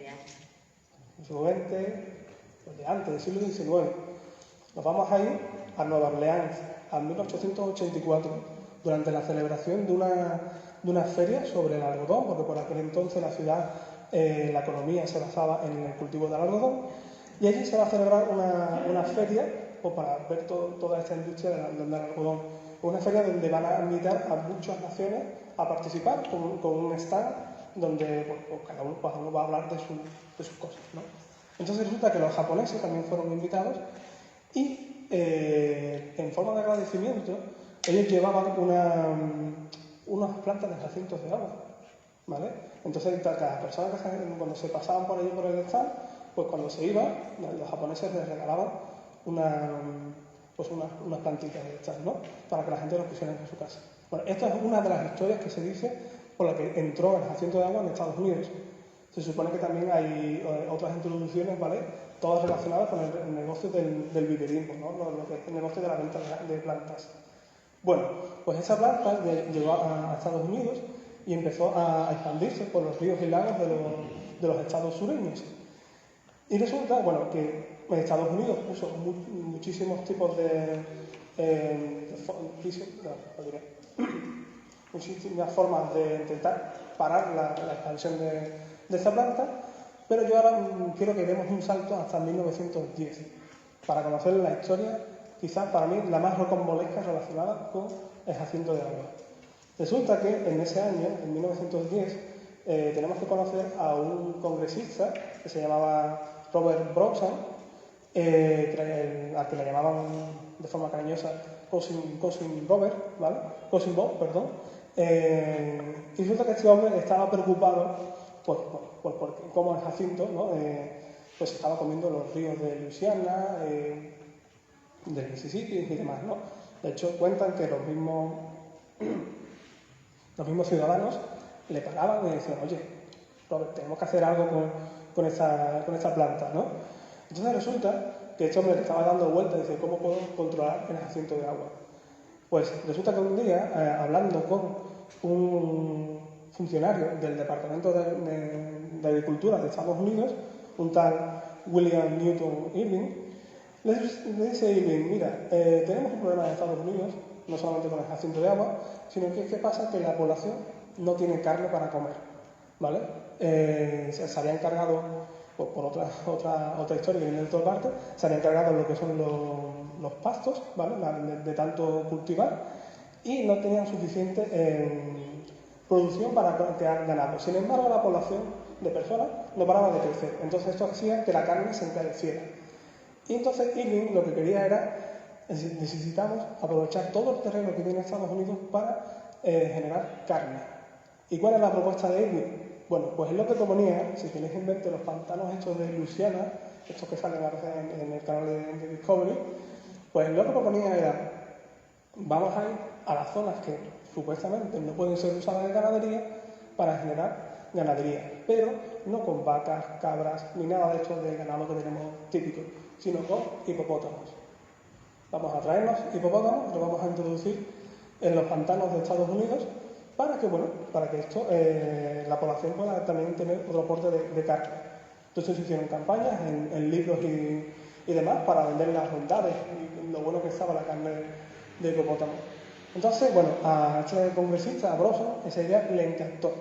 años. Siglo XX, pues de antes, del siglo XIX. Nos vamos a ir a Nueva Orleans, a 1884, durante la celebración de una feria sobre el algodón, porque por aquel entonces la ciudad, la economía se basaba en el cultivo del algodón, y allí se va a celebrar una feria pues, para ver toda esta industria del algodón. Una feria donde van a invitar a muchas naciones a participar con un stand donde pues, cada uno va a hablar de sus cosas, ¿no? Entonces resulta que los japoneses también fueron invitados y en forma de agradecimiento ellos llevaban unas plantas de jacintos de agua, ¿vale? Entonces cada persona cuando se pasaban por allí por el stand, pues cuando se iba, los japoneses les regalaban unas plantitas de estas, ¿no? Para que la gente los pusiera en su casa. Bueno, esta es una de las historias que se dice por la que entró el jacinto de agua en Estados Unidos. Se supone que también hay otras introducciones, ¿vale? Todas relacionadas con el negocio del viverismo, ¿no? Lo que es el negocio de la venta de plantas. Bueno, pues esa planta llegó a Estados Unidos y empezó a expandirse por los ríos y lagos de los estados sureños. Y resulta, bueno, que en Estados Unidos puso muchísimos tipos muchísimas formas de intentar parar la expansión de esta planta, pero yo ahora quiero que demos un salto hasta 1910 para conocer la historia, quizás para mí la más rocambolesca relacionada con el jacinto de agua. Resulta que en ese año, en 1910, tenemos que conocer a un congresista que se llamaba Robert Brownson, al que le llamaban de forma cariñosa Cousin Robert, ¿vale? Cousin Bob, perdón. Y resulta que este hombre estaba preocupado por cómo el Jacinto, ¿no? Pues estaba comiendo los ríos de Luisiana, del Mississippi y demás, ¿no? De hecho, cuentan que los mismos ciudadanos le paraban y decían, oye, Robert, tenemos que hacer algo con esta planta, ¿no? Entonces resulta que este hombre le estaba dando vueltas y dice, ¿cómo puedo controlar el jacinto de agua? Pues resulta que un día, hablando con un funcionario del Departamento de Agricultura de Estados Unidos, un tal William Newton Irving, le dice Irving, mira, tenemos un problema en Estados Unidos, no solamente con el jacinto de agua, sino que ¿qué pasa? Que la población no tiene carne para comer, ¿vale? Se había encargado, por otra historia que viene de toda parte, se había encargado lo que son los pastos, ¿vale? De tanto cultivar, y no tenían suficiente producción para crear ganado. Sin embargo, la población de personas no paraba de crecer. Entonces esto hacía que la carne se encareciera. Y entonces Irving lo que quería era, necesitamos aprovechar todo el terreno que tiene Estados Unidos para generar carne. ¿Y cuál es la propuesta de Irving? Bueno, pues es lo que proponía, si tenéis en mente los pantanos estos de Luisiana, estos que salen a veces en el canal de Discovery, pues lo que proponía era, vamos a ir a las zonas que supuestamente no pueden ser usadas de ganadería para generar ganadería, pero no con vacas, cabras, ni nada de esto de ganado que tenemos típico, sino con hipopótamos. Vamos a traernos hipopótamos, los vamos a introducir en los pantanos de Estados Unidos para que esto, la población pueda también tener otro aporte de carne. Entonces se hicieron campañas en libros y demás para vender las bondades y lo bueno que estaba la carne de hipopótamo. Entonces, bueno, a este congresista, a Bronson, esa idea le encantó.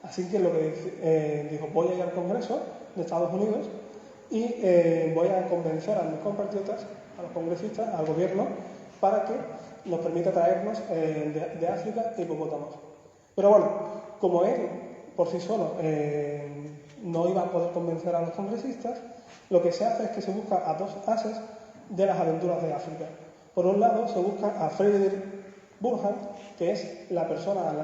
Así que lo que dijo, voy a ir al Congreso de Estados Unidos y voy a convencer a mis compatriotas, a los congresistas, al gobierno, para que nos permita traernos de África hipopótamos. Pero bueno, como él por sí solo no iba a poder convencer a los congresistas, lo que se hace es que se busca a dos ases de las aventuras de África. Por un lado, se busca a Frederick Burhan, que es la persona en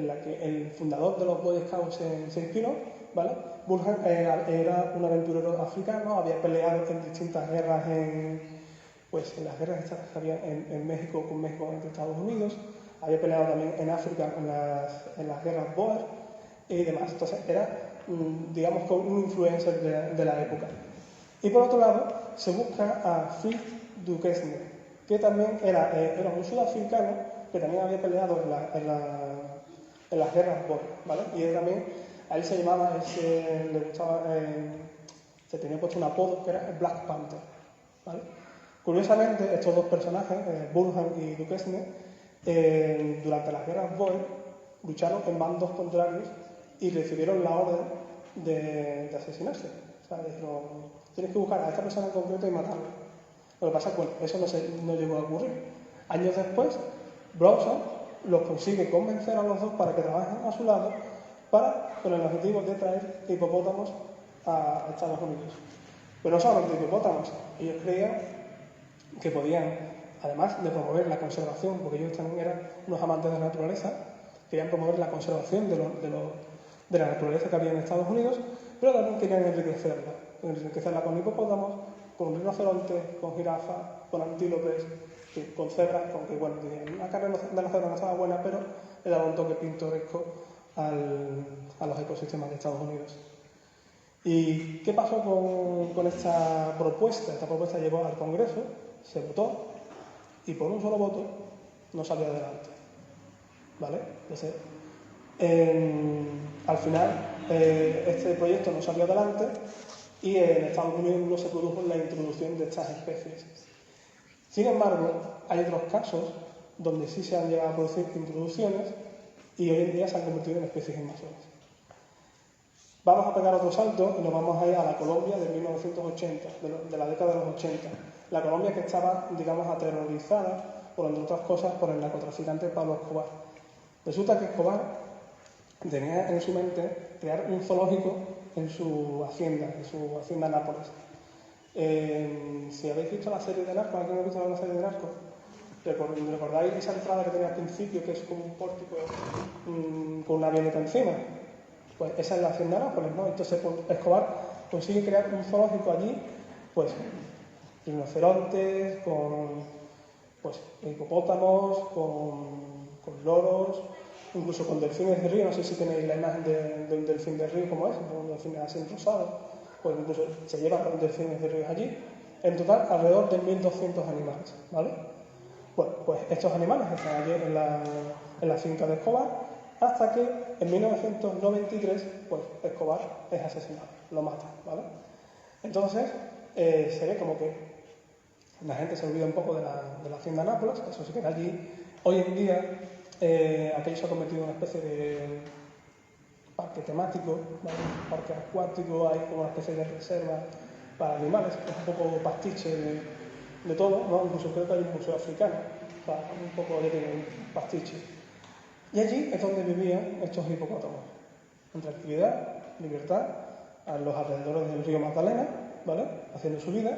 la que el fundador de los Boy Scouts se inspiró, ¿vale? Burhan era un aventurero africano, había peleado en distintas guerras, en las guerras estas que había en México, con México entre Estados Unidos, había peleado también en África en las guerras Boer y demás. Entonces era, digamos, un influencer de la época. Y por otro lado, se busca a Fritz Duquesne, que también era un sudafricano que también había peleado en las guerras Boer, ¿vale? Y él también, a él se llamaba, le gustaba, se tenía puesto un apodo que era el Black Panther, ¿vale? Curiosamente, estos dos personajes, Burhan y Duquesne, durante las guerras Boer lucharon en bandos contrarios y recibieron la orden de asesinarse. O sea, dijeron, tienes que buscar a esta persona en concreto y matarla. Lo que pasa es que eso no llegó a ocurrir. Años después, Bronson los consigue convencer a los dos para que trabajen a su lado con el objetivo de traer hipopótamos a Estados Unidos. Pero no solamente hipopótamos, ellos creían que podían, además de promover la conservación, porque ellos también eran unos amantes de la naturaleza, querían promover la conservación de la naturaleza que había en Estados Unidos, pero también querían enriquecerla con hipopótamos, con rinocerontes, con jirafas, con antílopes, con cebras, aunque bueno, la carne de la cebra no estaba buena, pero le daba un toque pintoresco a los ecosistemas de Estados Unidos. ¿Y qué pasó con esta propuesta? Esta propuesta llegó al Congreso, se votó, y por un solo voto no salió adelante, ¿vale? Entonces, al final, este proyecto no salió adelante y en Estados Unidos no se produjo la introducción de estas especies. Sin embargo, hay otros casos donde sí se han llegado a producir introducciones y hoy en día se han convertido en especies invasoras. Vamos a pegar otro salto y nos vamos a ir a la Colombia de 1980, de la década de los 80. La Colombia que estaba, digamos, aterrorizada, por entre otras cosas, por el narcotraficante Pablo Escobar. Resulta que Escobar tenía en su mente crear un zoológico en su hacienda Nápoles. Si habéis visto la serie de Narcos, ¿alguien ha visto la serie de Narcos? ¿Recordáis esa entrada que tenía al principio, que es como un pórtico con una avioneta encima? Pues esa es la hacienda Nápoles, ¿no? Entonces Escobar consigue crear un zoológico allí, pues rinocerontes, con pues hipopótamos, con loros, incluso con delfines de río. No sé si tenéis la imagen de un delfín de río como es, un delfín así rosado, pues incluso se llevan los delfines de río allí. En total, alrededor de 1.200 animales, ¿vale? Bueno, pues estos animales están allí en la finca de Escobar, hasta que en 1993, pues Escobar es asesinado, lo mata, ¿vale? Entonces, se ve como que la gente se olvida un poco de la hacienda Nápoles, eso se queda allí. Hoy en día, aquello se ha convertido en una especie de parque temático, ¿vale? Parque acuático, hay como una especie de reserva para animales, es un poco pastiche de todo, ¿no? Incluso creo que hay un museo africano, o sea, un poco de pastiche. Y allí es donde vivían estos hipopótamos, en tranquilidad, libertad, a los alrededores del río Magdalena, ¿vale? Haciendo su vida,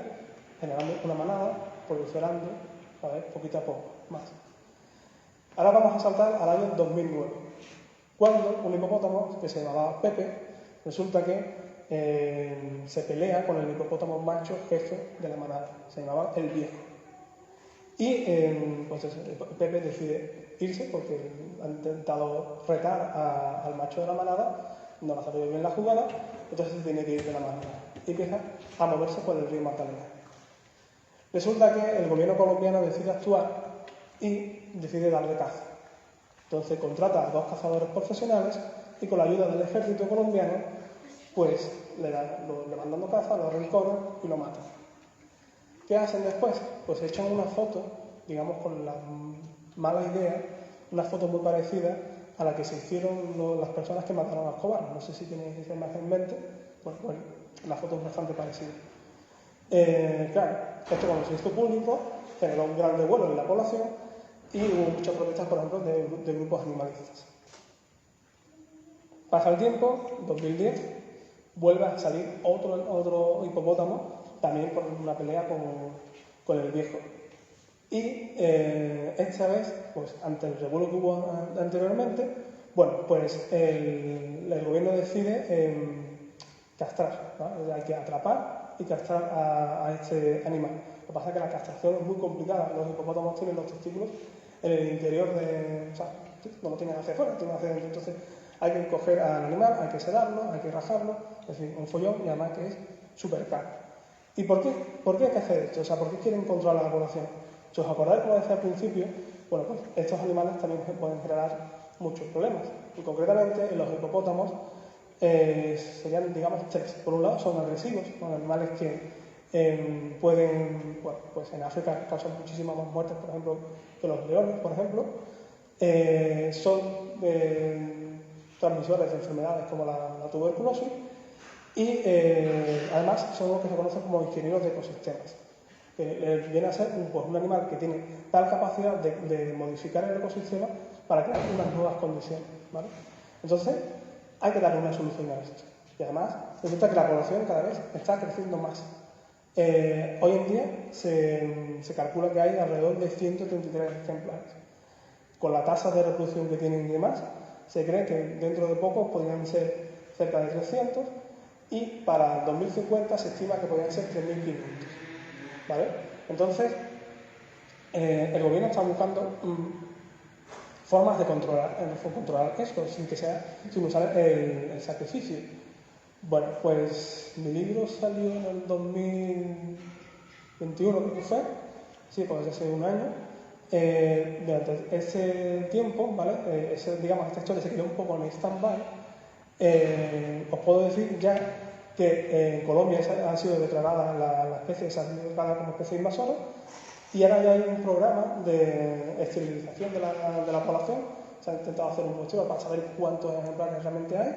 generando una manada, proliferando, ¿vale? Poquito a poco, más. Ahora vamos a saltar al año 2009, cuando un hipopótamo que se llamaba Pepe, resulta que se pelea con el hipopótamo macho jefe de la manada, se llamaba el Viejo. Y pues Pepe decide irse porque ha intentado retar al macho de la manada, no le ha salido bien la jugada, entonces se tiene que ir de la manada y empieza a moverse por el río Magdalena. Resulta que el gobierno colombiano decide actuar y decide darle caza. Entonces contrata a 2 cazadores profesionales y con la ayuda del ejército colombiano, pues le van dando caza, lo arrinconan y lo matan. ¿Qué hacen después? Pues echan una foto, digamos con la mala idea, una foto muy parecida a la que se hicieron las personas que mataron a Escobar. No sé si tenéis esa imagen en mente, pues la foto es bastante parecida. Claro, esto cuando se hizo público generó un gran revuelo en la población y hubo muchas protestas, por ejemplo, de grupos animalistas. Pasa el tiempo, 2010, vuelve a salir otro hipopótamo, también por una pelea con el Viejo. Y esta vez, pues ante el revuelo que hubo anteriormente, bueno, pues el gobierno decide castrar, ¿no? Hay que atrapar y castrar a este animal. Lo que pasa es que la castración es muy complicada. Los hipopótamos tienen los testículos en el interior o sea, no lo tienen hacia afuera, tienen hacia adentro. Entonces hay que coger al animal, hay que sedarlo, hay que rajarlo, es decir, un follón y además que es súper caro. ¿Y por qué? ¿Por qué hay que hacer esto? O sea, ¿por qué quieren controlar a la población? Si os acordáis, como decía al principio, bueno, pues estos animales también pueden generar muchos problemas. Y concretamente en los hipopótamos serían, digamos, 3. Por un lado son agresivos, son animales que pueden, bueno, pues en África causan muchísimas más muertes, por ejemplo, que los leones, por ejemplo. Son transmisores de enfermedades como la tuberculosis y además son los que se conocen como ingenieros de ecosistemas. Viene a ser un animal que tiene tal capacidad de modificar el ecosistema para crear unas nuevas condiciones, ¿vale? Entonces, hay que darle una solución a esto. Y además, resulta que la población cada vez está creciendo más. Hoy en día se calcula que hay alrededor de 133 ejemplares. Con la tasa de reproducción que tienen y demás, se cree que dentro de poco podrían ser cerca de 300 y para el 2050 se estima que podrían ser 3.500. ¿Vale? Entonces, el gobierno está buscando formas de controlar esto sin usar el sacrificio. Bueno, pues mi libro salió en el 2021, creo que fue, sí, pues hace un año. Durante ese tiempo, ¿vale? Digamos, esta historia se quedó un poco en stand-by. Os puedo decir ya que en Colombia ha sido declarada la especie, se ha sido declarada como especie invasora y ahora ya hay un programa de esterilización de la población. Se ha intentado hacer un muestreo para saber cuántos ejemplares realmente hay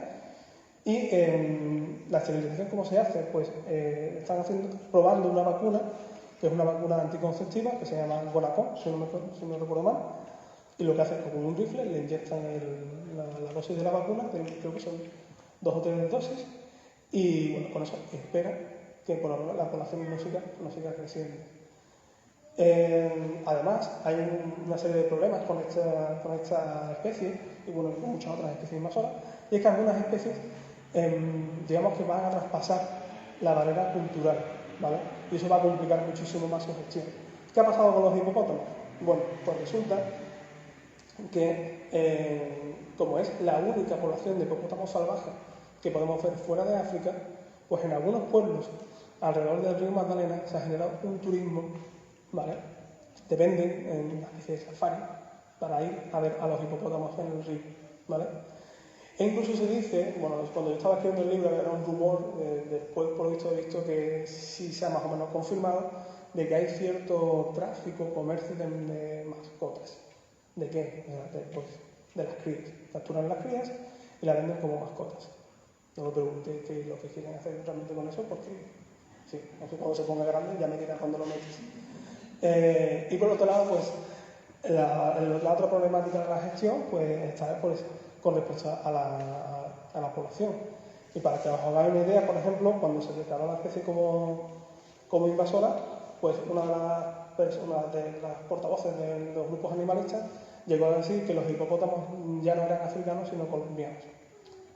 y la esterilización, ¿cómo se hace? Pues están probando una vacuna que es una vacuna anticonceptiva que se llama Gonacon, si no recuerdo mal, y lo que hacen es que con un rifle le inyectan la dosis de la vacuna, creo que son 2 o 3 dosis, y bueno, con eso esperan que por lo menos la población no siga creciendo. Además, hay una serie de problemas con esta especie y bueno, con muchas otras especies invasoras, y es que algunas especies, digamos que van a traspasar la barrera cultural, ¿vale? Y eso va a complicar muchísimo más su gestión. ¿Qué ha pasado con los hipopótamos? Bueno, pues resulta que como es la única población de hipopótamos salvajes que podemos ver fuera de África, pues en algunos pueblos alrededor del río Magdalena se ha generado un turismo, ¿vale? Te venden en una especie de safari para ir a ver a los hipopótamos en el río, ¿vale? E incluso se dice, bueno, cuando yo estaba escribiendo el libro era un rumor, después por lo visto he visto que sí se ha más o menos confirmado, de que hay cierto tráfico, comercio de mascotas. ¿De qué? Pues de las crías. Capturan las crías y las venden como mascotas. No me pregunté qué es lo que quieren hacer realmente con eso, porque sí, no sé, cuando se ponga grande ya me dirás cuando lo metes. Y por otro lado, pues la otra problemática de la gestión pues está pues, con respecto a la población. Y para que os hagáis una idea, por ejemplo, cuando se declaró la especie como invasora, pues una de las portavoces de los grupos animalistas llegó a decir que los hipopótamos ya no eran africanos sino colombianos,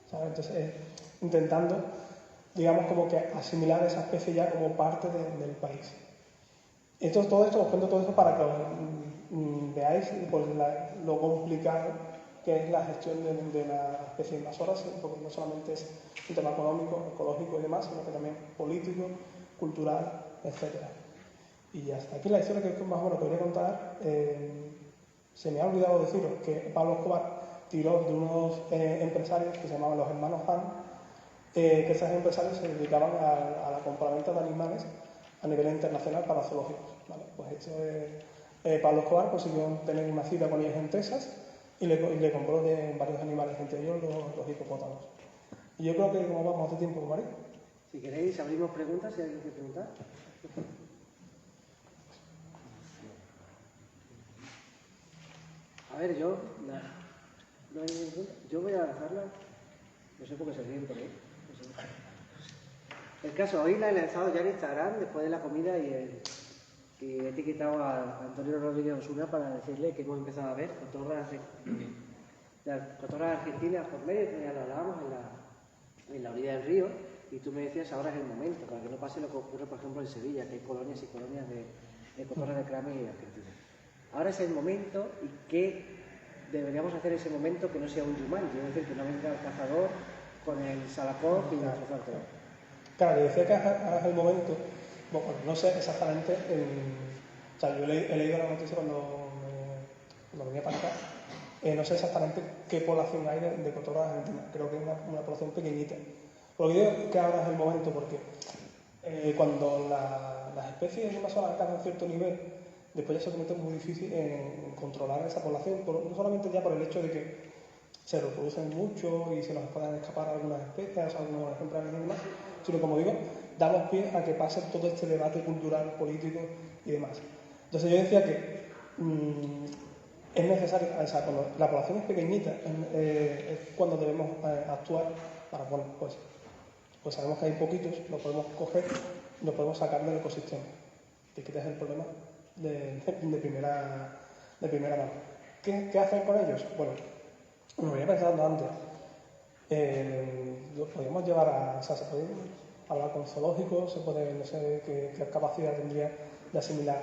¿sabes? Entonces, intentando, digamos, como que asimilar esa especie ya como parte del país. Todo esto, os cuento todo esto para que veáis pues, lo complicado que es la gestión de la especie invasora, porque no solamente es un tema económico, ecológico y demás, sino que también político, cultural, etc. Y hasta aquí la historia que más o menos quería contar. Se me ha olvidado deciros que Pablo Escobar tiró de unos empresarios que se llamaban los hermanos Han, que esos empresarios se dedicaban a la compraventa de animales a nivel internacional para zoológicos, ¿vale? Pues Pablo Escobar consiguió tener una cita con ellos en Texas y le compró de varios animales, entre ellos los hipopótamos. Y yo creo que como vamos hace tiempo, ¿vale? Si queréis, abrimos preguntas, si alguien quiere preguntar. A ver, yo voy a lanzarla, no sé por qué se ríen por ahí. No sé. El caso, hoy la he lanzado ya en Instagram después de la comida y he etiquetado a Antonio Rodríguez Osuna para decirle que hemos empezado a ver cotorras argentinas por medio, que ya lo hablábamos en la orilla del río, y tú me decías ahora es el momento, para que no pase lo que ocurre por ejemplo en Sevilla, que hay colonias y colonias de cotorras de crame y Argentina. Ahora es el momento y ¿qué deberíamos hacer ese momento que no sea un Jumanji? Es decir, que no venga el cazador con el salacón y la trozarte. Claro, yo decía que ahora es el momento, bueno, no sé exactamente, o sea, yo he leído la noticia cuando venía para acá, no sé exactamente qué población hay de cotorras argentinas, creo que es una población pequeñita. Lo que digo es que ahora es el momento porque cuando las especies invasoras alcanzan cierto nivel, después ya se convierte muy difícil en controlar esa población, no solamente ya por el hecho de que se reproducen mucho y se nos puedan escapar algunas especies, algunos ejemplares y demás, sino como digo, damos pie a que pase todo este debate cultural, político y demás. Entonces yo decía que es necesario, o sea, cuando la población es pequeñita, es cuando debemos actuar para, bueno, pues sabemos que hay poquitos, los podemos coger, los podemos sacar del ecosistema, que este es el problema de primera mano. ¿Qué hacer con ellos? Bueno, me voy pensando antes. Lo podríamos llevar o sea, se puede hablar con zoológicos, se puede, no sé qué capacidad tendría de asimilar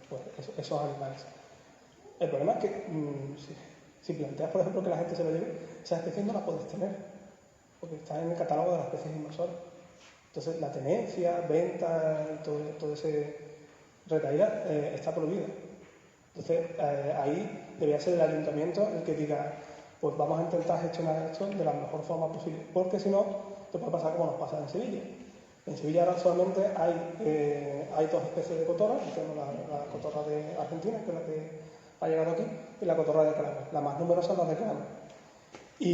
pues esos animales. El problema es que si planteas, por ejemplo, que la gente se lo lleve, esa especie no la puedes tener, porque está en el catálogo de las especies invasoras. Entonces, la tenencia, venta, todo ese retaída está prohibida. Entonces, ahí debería ser el ayuntamiento el que diga, pues vamos a intentar gestionar esto de la mejor forma posible, porque si no, te puede pasar como nos pasa en Sevilla. En Sevilla ahora solamente hay dos especies de cotorra, tenemos la cotorra de Argentina, que es la que ha llegado aquí, y la cotorra de crame. La más numerosa es la de crame. Y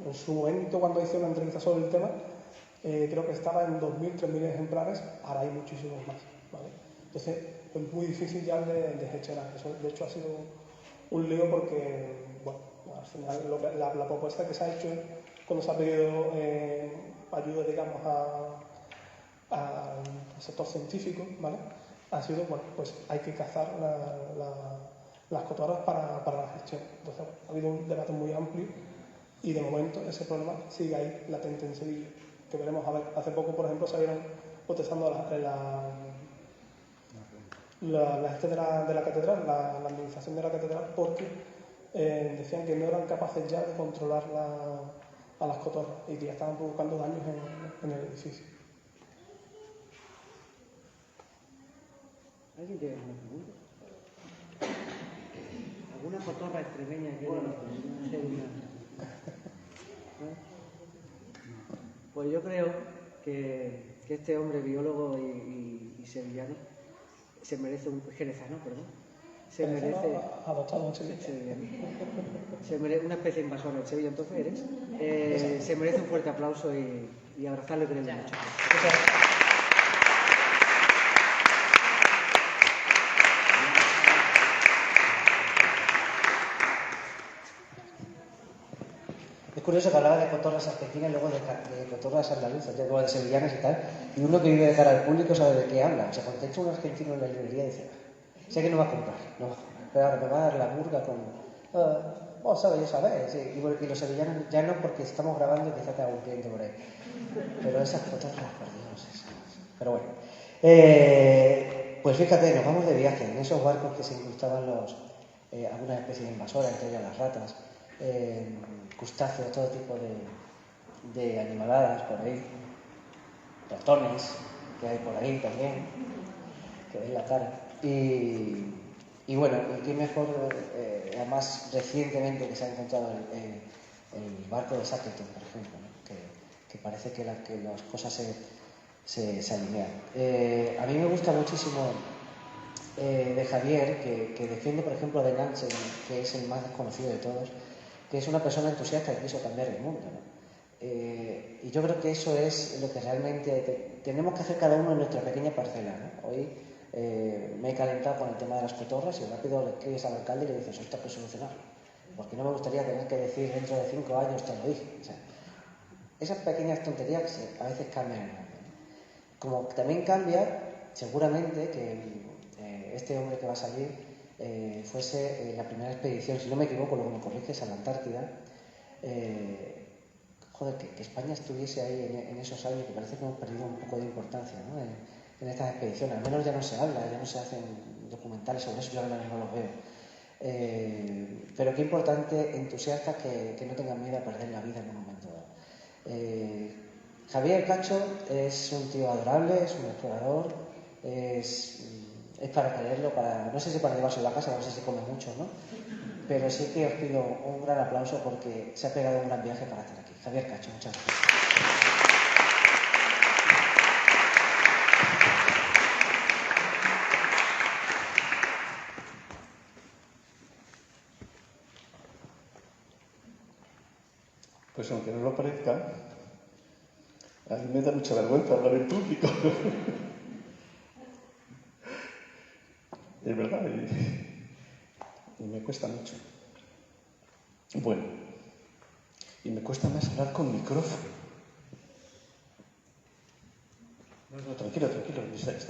en su momento, cuando hice una entrevista sobre el tema, creo que estaba en 2.000, 3.000 ejemplares, ahora hay muchísimos más, ¿vale? Entonces, es muy difícil ya de gestionar. Eso, de hecho, ha sido un lío porque, bueno, al final la propuesta que se ha hecho cuando se ha pedido ayuda, digamos, al sector científico, ¿vale? Ha sido, bueno, pues hay que cazar las cotorras para la gestión. Entonces, ha habido un debate muy amplio y de momento ese problema sigue ahí latente en Sevilla. Que veremos, a ver, hace poco, por ejemplo, salieron protestando la gente de la catedral, la administración de la catedral, porque decían que no eran capaces ya de controlar a las cotorras y que ya estaban provocando daños en el edificio. ¿Alguien tiene alguna pregunta? ¿Alguna cotorra extremeña que Pues yo creo que este hombre, biólogo y sevillano, se merece jerezano, perdón. Se merece adoptado en Sevilla. Se merece una especie invasora en Sevilla, entonces eres. Se merece un fuerte aplauso y abrazarle con el mucho. Es curioso que hablaba de cotorras argentinas y luego de cotorras andaluzas, de sevillanas y tal, y uno que vive de cara al público sabe de qué habla. O sea, cuando te echa un argentino en la librería dice, sé que no va a comprar, pero ahora me va a dar la burga con... vos sabés, ya sabés, sí. Y los sevillanos ya no, porque estamos grabando y quizá te haga un cliente por ahí. Pero esas cotorras, por Dios, esas. Pero bueno. Pues fíjate, nos vamos de viaje en esos barcos que se incrustaban algunas especies invasoras, entre ellas las ratas, crustáceos, todo tipo de animaladas por ahí, ratones que hay por ahí también, que ven la cara. Y bueno, y qué mejor, además recientemente que se ha encontrado el barco de Shackleton, por ejemplo, ¿no? que parece que las cosas se alinean. A mí me gusta muchísimo de Javier, que defiende, por ejemplo, de Nansen, que es el más desconocido de todos, que es una persona entusiasta que quiso cambiar el mundo, ¿no? Y yo creo que eso es lo que realmente tenemos que hacer cada uno en nuestra pequeña parcela, ¿no? Hoy me he calentado con el tema de las cotorras y rápido le escribes al alcalde y le dices, esto hay que solucionarlo, porque no me gustaría tener que decir dentro de 5 años te lo dije. O sea, esas pequeñas tonterías a veces cambian el mundo, ¿no? Como también cambia, seguramente, que este hombre que va a salir fuese la primera expedición, si no me equivoco, luego me corriges, a la Antártida. Que España estuviese ahí en esos años, que parece que hemos perdido un poco de importancia, ¿no? En estas expediciones. Al menos ya no se habla, ya no se hacen documentales sobre eso, yo al menos no los veo. Pero qué importante, entusiastas que no tengan miedo a perder la vida en un momento dado. Javier Cacho es un tío adorable, es un explorador, es para quererlo, no sé si para llevarse a la casa, no sé si come mucho, ¿no? Pero sí que os pido un gran aplauso porque se ha pegado un gran viaje para estar aquí. Javier Cacho, muchas gracias. Pues aunque no lo parezca, a mí me da mucha vergüenza hablar en público. Es verdad, y me cuesta mucho. Bueno, y me cuesta más hablar con micrófono. No, tranquilo, está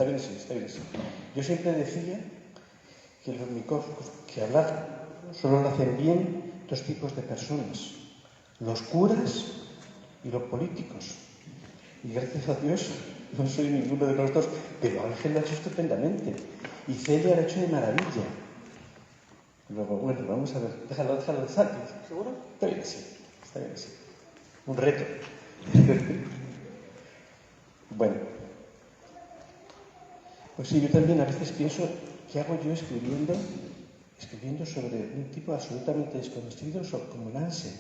bien así, está bien así. Yo siempre decía que los micrófonos, que hablar solo lo hacen bien dos tipos de personas, los curas y los políticos. Y gracias a Dios no soy ninguno de los dos, pero Ángel lo ha hecho estupendamente y Celia lo ha hecho de maravilla. Luego, bueno, vamos a ver, déjalo de saque. ¿Seguro? Está bien así. Un reto. Bueno, pues sí, yo también a veces pienso, ¿qué hago yo escribiendo sobre un tipo absolutamente desconocido como Nansen?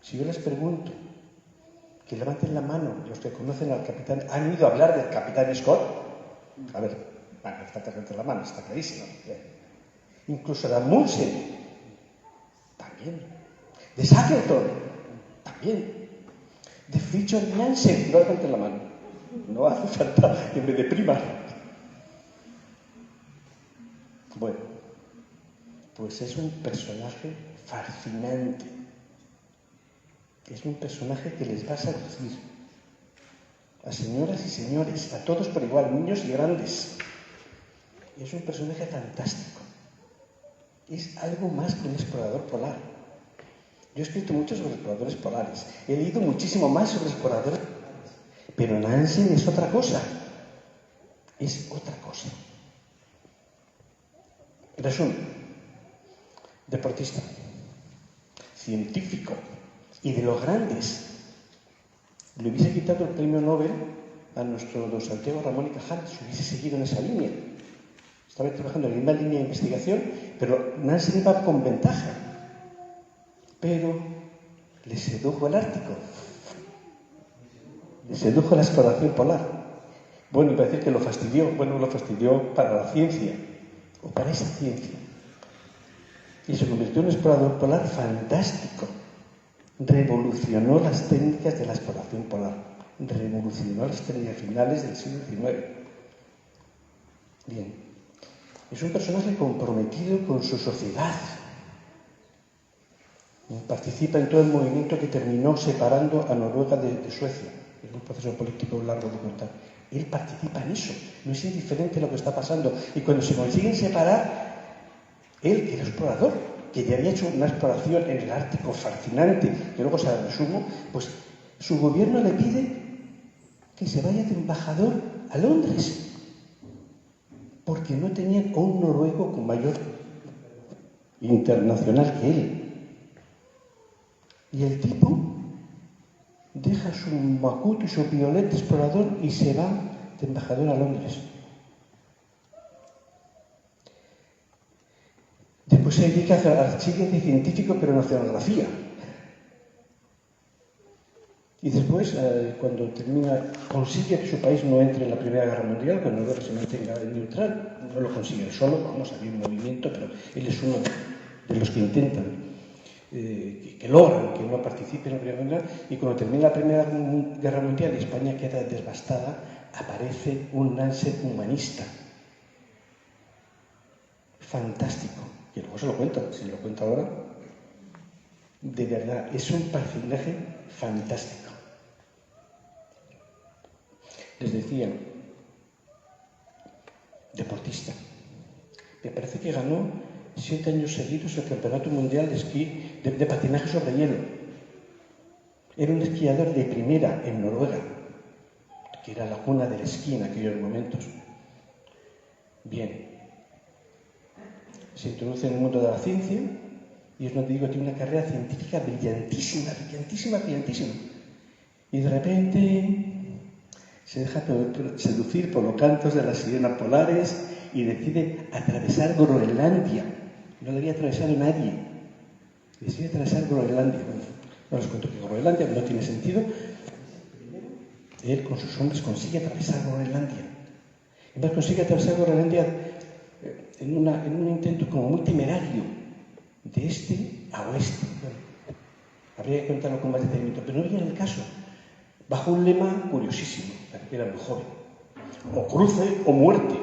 Si yo les pregunto, que levanten la mano los que conocen al capitán, ¿han oído hablar del capitán Scott? A ver, bueno, está cargando la mano, está clarísimo. Incluso de Amundsen, también. De Shackleton, también. De Fridtjof Nansen, no levanten la mano. No hace falta que me deprima. Bueno, pues es un personaje fascinante. Es un personaje que les va a seducir, a señoras y señores, a todos por igual, niños y grandes. Es un personaje fantástico. Es algo más que un explorador polar. Yo he escrito mucho sobre exploradores polares. He leído muchísimo más sobre exploradores polares. Pero Nansen es otra cosa. Es otra cosa. Resumen. Deportista. Científico. Y de los grandes. Le hubiese quitado el premio Nobel a nuestro don Santiago Ramón y Cajal, si hubiese seguido en esa línea. Estaba trabajando en la misma línea de investigación, pero Nansen iba con ventaja. Pero le sedujo el Ártico. Le sedujo la exploración polar. Bueno, iba a decir que lo fastidió. Bueno, lo fastidió para la ciencia, o para esa ciencia. Y se convirtió en un explorador polar fantástico. Revolucionó las técnicas de la exploración polar. Revolucionó las técnicas finales del siglo XIX. Bien. Es un personaje comprometido con su sociedad. Participa en todo el movimiento que terminó separando a Noruega de Suecia. Es un proceso político largo de contar. Él participa en eso. No es indiferente lo que está pasando. Y cuando se consiguen separar, él, que era explorador, que ya había hecho una exploración en el Ártico fascinante, que luego se la resumo, pues su gobierno le pide que se vaya de embajador a Londres, porque no tenían a un noruego con mayor internacional que él. Y el tipo deja su Macuto y su Violet explorador y se va de embajador a Londres. Después se dedica al siguiente científico, pero en oceanografía. Y después, cuando termina, consigue que su país no entre en la Primera Guerra Mundial, que Noruega se mantenga neutral. No lo consigue él solo, vamos, había un movimiento, pero él es uno de los que intentan, que logran que no participe en la Primera Guerra Mundial. Y cuando termina la Primera Guerra Mundial y España queda devastada, aparece un Nansen humanista. Fantástico. Y luego se lo cuento, si lo cuento ahora. De verdad, es un personaje fantástico. Les decía, deportista. Me parece que ganó 7 años seguidos el Campeonato Mundial de Esquí, de patinaje sobre hielo. Era un esquiador de primera en Noruega, que era la cuna del esquí en aquellos momentos. Bien. Se introduce en el mundo de la ciencia y es donde digo, tiene una carrera científica brillantísima, brillantísima, brillantísima. Y de repente se deja seducir por los cantos de las sirenas polares y decide atravesar Groenlandia. No le había atravesado nadie. Decide atravesar Groenlandia. Bueno, no les cuento que Groenlandia no tiene sentido. Él con sus hombres consigue atravesar Groenlandia. Además consigue atravesar Groenlandia en un intento como muy temerario, de este a oeste. Bueno, habría que contarlo con más detenimiento, pero no viene el caso. Bajo un lema curiosísimo, que era muy joven: o cruce o muerte.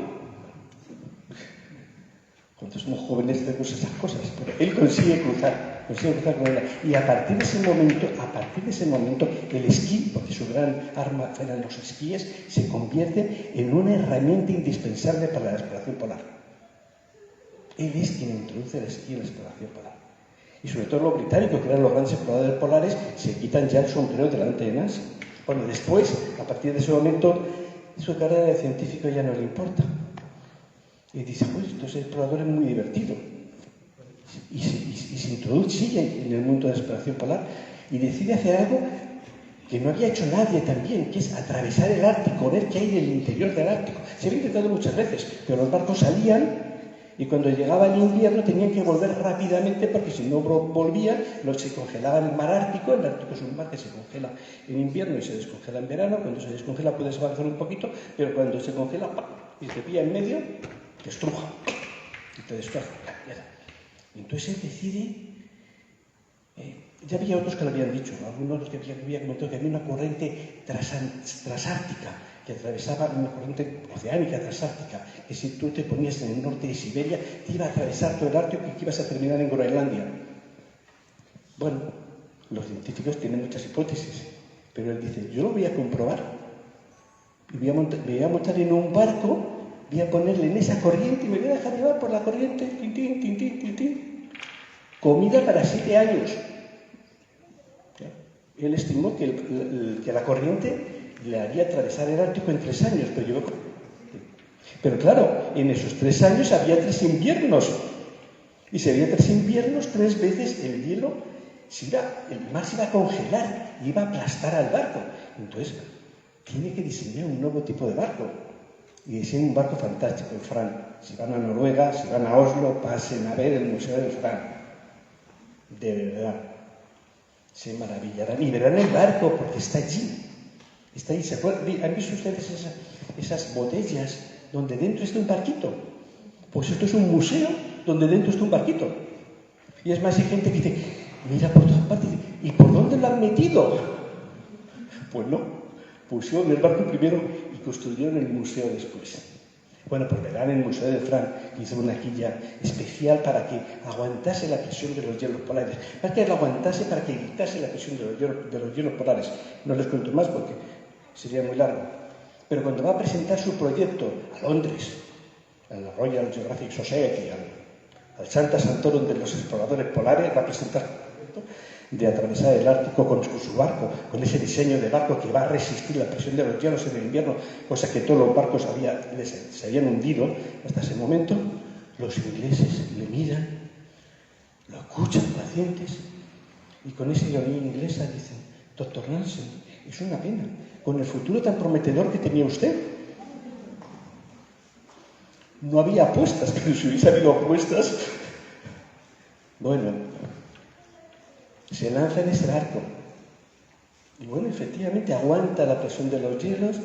Cuando somos jóvenes tenemos esas cosas, pero él consigue cruzar con él. Y a partir de ese momento, el esquí, porque su gran arma eran los esquíes, se convierte en una herramienta indispensable para la exploración polar. Él es quien introduce el esquí en la exploración polar. Y sobre todo los británicos, que eran los grandes exploradores polares, se quitan ya el sombrero delante de Nansen. Bueno, después, a partir de ese momento, su carrera de científico ya no le importa. Y dice, pues, entonces el explorador es muy divertido. Y se introduce en el mundo de la exploración polar y decide hacer algo que no había hecho nadie también, que es atravesar el Ártico, ver qué hay en el interior del Ártico. Se había intentado muchas veces, pero los barcos salían y cuando llegaba el invierno tenían que volver rápidamente porque si no volvían, se congelaba en el mar Ártico. El Ártico es un mar que se congela en invierno y se descongela en verano. Cuando se descongela puedes avanzar un poquito, pero cuando se congela ¡pam!, y te pilla en medio, te estruja y te destroza. Entonces él decide, ya había otros que lo habían dicho, ¿no? Algunos que había comentado que había una corriente transártica que atravesaba, una corriente oceánica transártica, que si tú te ponías en el norte de Siberia, te iba a atravesar todo el Ártico y que ibas a terminar en Groenlandia. Bueno, los científicos tienen muchas hipótesis, pero él dice, yo lo voy a comprobar. Y voy a montar en un barco, voy a ponerle en esa corriente y me voy a dejar llevar por la corriente, tintín, tintín, tintín. Comida para 7 años. Él estimó que la corriente le haría atravesar el Ártico en 3 años, pero claro, en esos 3 años había 3 inviernos. Y si había 3 inviernos, 3 veces el hielo, el mar se iba a congelar y iba a aplastar al barco. Entonces, tiene que diseñar un nuevo tipo de barco. Y diseña un barco fantástico, el Fram. Si van a Noruega, si van a Oslo, pasen a ver el Museo del Fram. De verdad. Se maravillarán. Y verán el barco, porque está allí. Está allí. ¿Han visto ustedes esas botellas donde dentro está un barquito? Pues esto es un museo donde dentro está un barquito. Y es más, hay gente que dice, mira por todas partes, ¿y por dónde lo han metido? Pues no. Pusieron el barco primero y construyeron el museo después. Bueno, pues verán el Museo de Fram, que hizo una quilla especial para que aguantase la presión de los hielos polares. Para que lo aguantase, para que evitase la presión de los hielos polares. No les cuento más porque sería muy largo. Pero cuando va a presentar su proyecto a Londres, a la Royal Geographic Society, al Santa Santoro de los exploradores polares, va a presentar el proyecto de atravesar el Ártico con su barco, con ese diseño de barco que va a resistir la presión de los hielos en el invierno, cosa que todos los barcos se habían hundido hasta ese momento. Los ingleses le miran, lo escuchan pacientes y con esa ironía inglesa dicen, Dr. Nansen, es una pena, con el futuro tan prometedor que tenía usted. No había apuestas, pero si hubiese habido apuestas, bueno, se lanza en ese barco. Y bueno, efectivamente aguanta la presión de los hielos,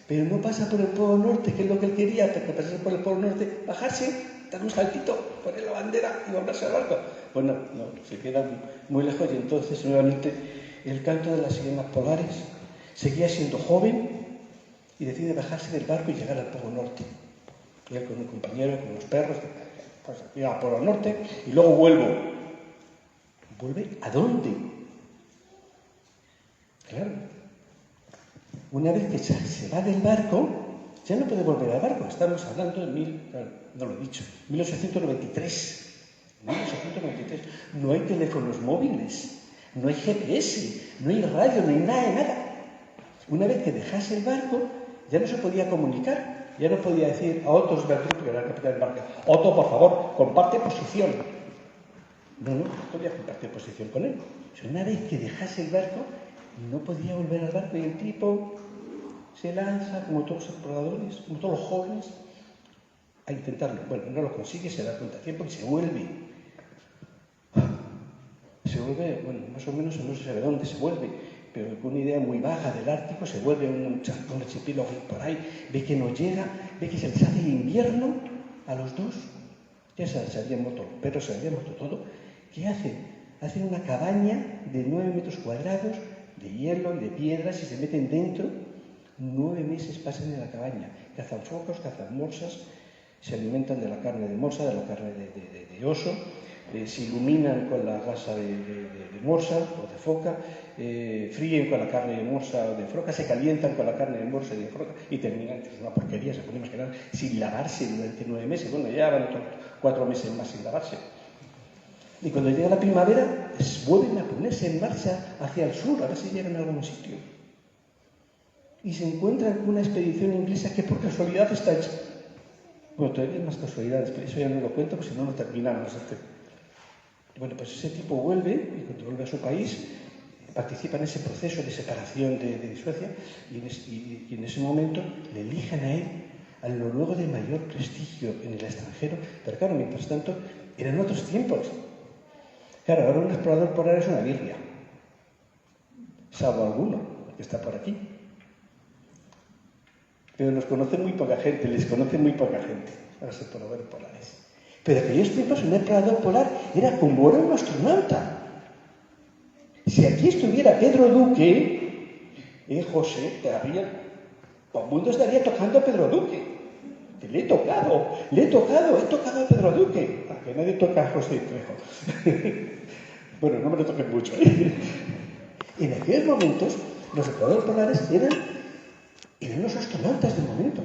pero no pasa por el Polo Norte, que es lo que él quería, porque pasase por el Polo Norte, bajarse, dar un saltito, poner la bandera y volverse al barco. Bueno, no, se queda muy lejos y entonces nuevamente el canto de las sirenas polares seguía siendo joven y decide bajarse del barco y llegar al Polo Norte. Y él con un compañero, con los perros, pues llega al Polo Norte y luego vuelvo. ¿Vuelve a dónde? Claro. Una vez que se va del barco, ya no puede volver al barco. Estamos hablando de 1893. 1893. No hay teléfonos móviles, no hay GPS, no hay radio, no hay nada de nada. Una vez que dejase el barco, ya no se podía comunicar. Ya no podía decir a Otto Sverdrup, que era el capitán del barco, Otto, por favor, comparte posición. No podía compartir posición con él. Una vez que dejase el barco, no podía volver al barco y el tipo se lanza, como todos los exploradores, como todos los jóvenes, a intentarlo. Bueno, no lo consigue, se da cuenta a tiempo y se vuelve. Bueno, más o menos no se sabe dónde se vuelve, pero con una idea muy baja del Ártico, se vuelve un archipiélago por ahí, ve que no llega, ve que se les hace el invierno a los dos. Ya se habían muerto los perros, se había muerto todo. ¿Qué hacen? Hacen una cabaña de 9 metros cuadrados de hielo y de piedras y se meten dentro. 9 meses pasan en la cabaña. Cazan focos, cazan morsas, se alimentan de la carne de morsa, de la carne de oso, se iluminan con la grasa de morsa o de foca, fríen con la carne de morsa o de foca, se calientan con la carne de morsa y de foca y terminan, que es una porquería, se puede imaginar, sin lavarse durante 9 meses. Bueno, ya van otros 4 meses más sin lavarse. Y cuando llega la primavera, vuelven a ponerse en marcha hacia el sur, a ver si llegan a algún sitio. Y se encuentran con una expedición inglesa que por casualidad está hecha. Bueno, todavía hay más casualidades, pero eso ya no lo cuento, porque si no, no terminamos. Bueno, pues ese tipo vuelve, y cuando vuelve a su país, participa en ese proceso de separación de Suecia, y en ese momento le eligen a él al noruego de mayor prestigio en el extranjero. Pero claro, mientras tanto, eran otros tiempos. Claro, ahora un explorador polar es una birria, salvo alguno que está por aquí. Pero nos conoce muy poca gente, les conoce muy poca gente a los exploradores polares. Pero en aquellos tiempos un explorador polar era como era un astronauta. Si aquí estuviera Pedro Duque, José, el mundo estaría tocando a Pedro Duque. Le he tocado a Pedro Duque. Aunque nadie toca a José Trejo. Bueno, no me lo toquen mucho. En aquellos momentos, los exploradores polares eran Y ven los astronautas de momento.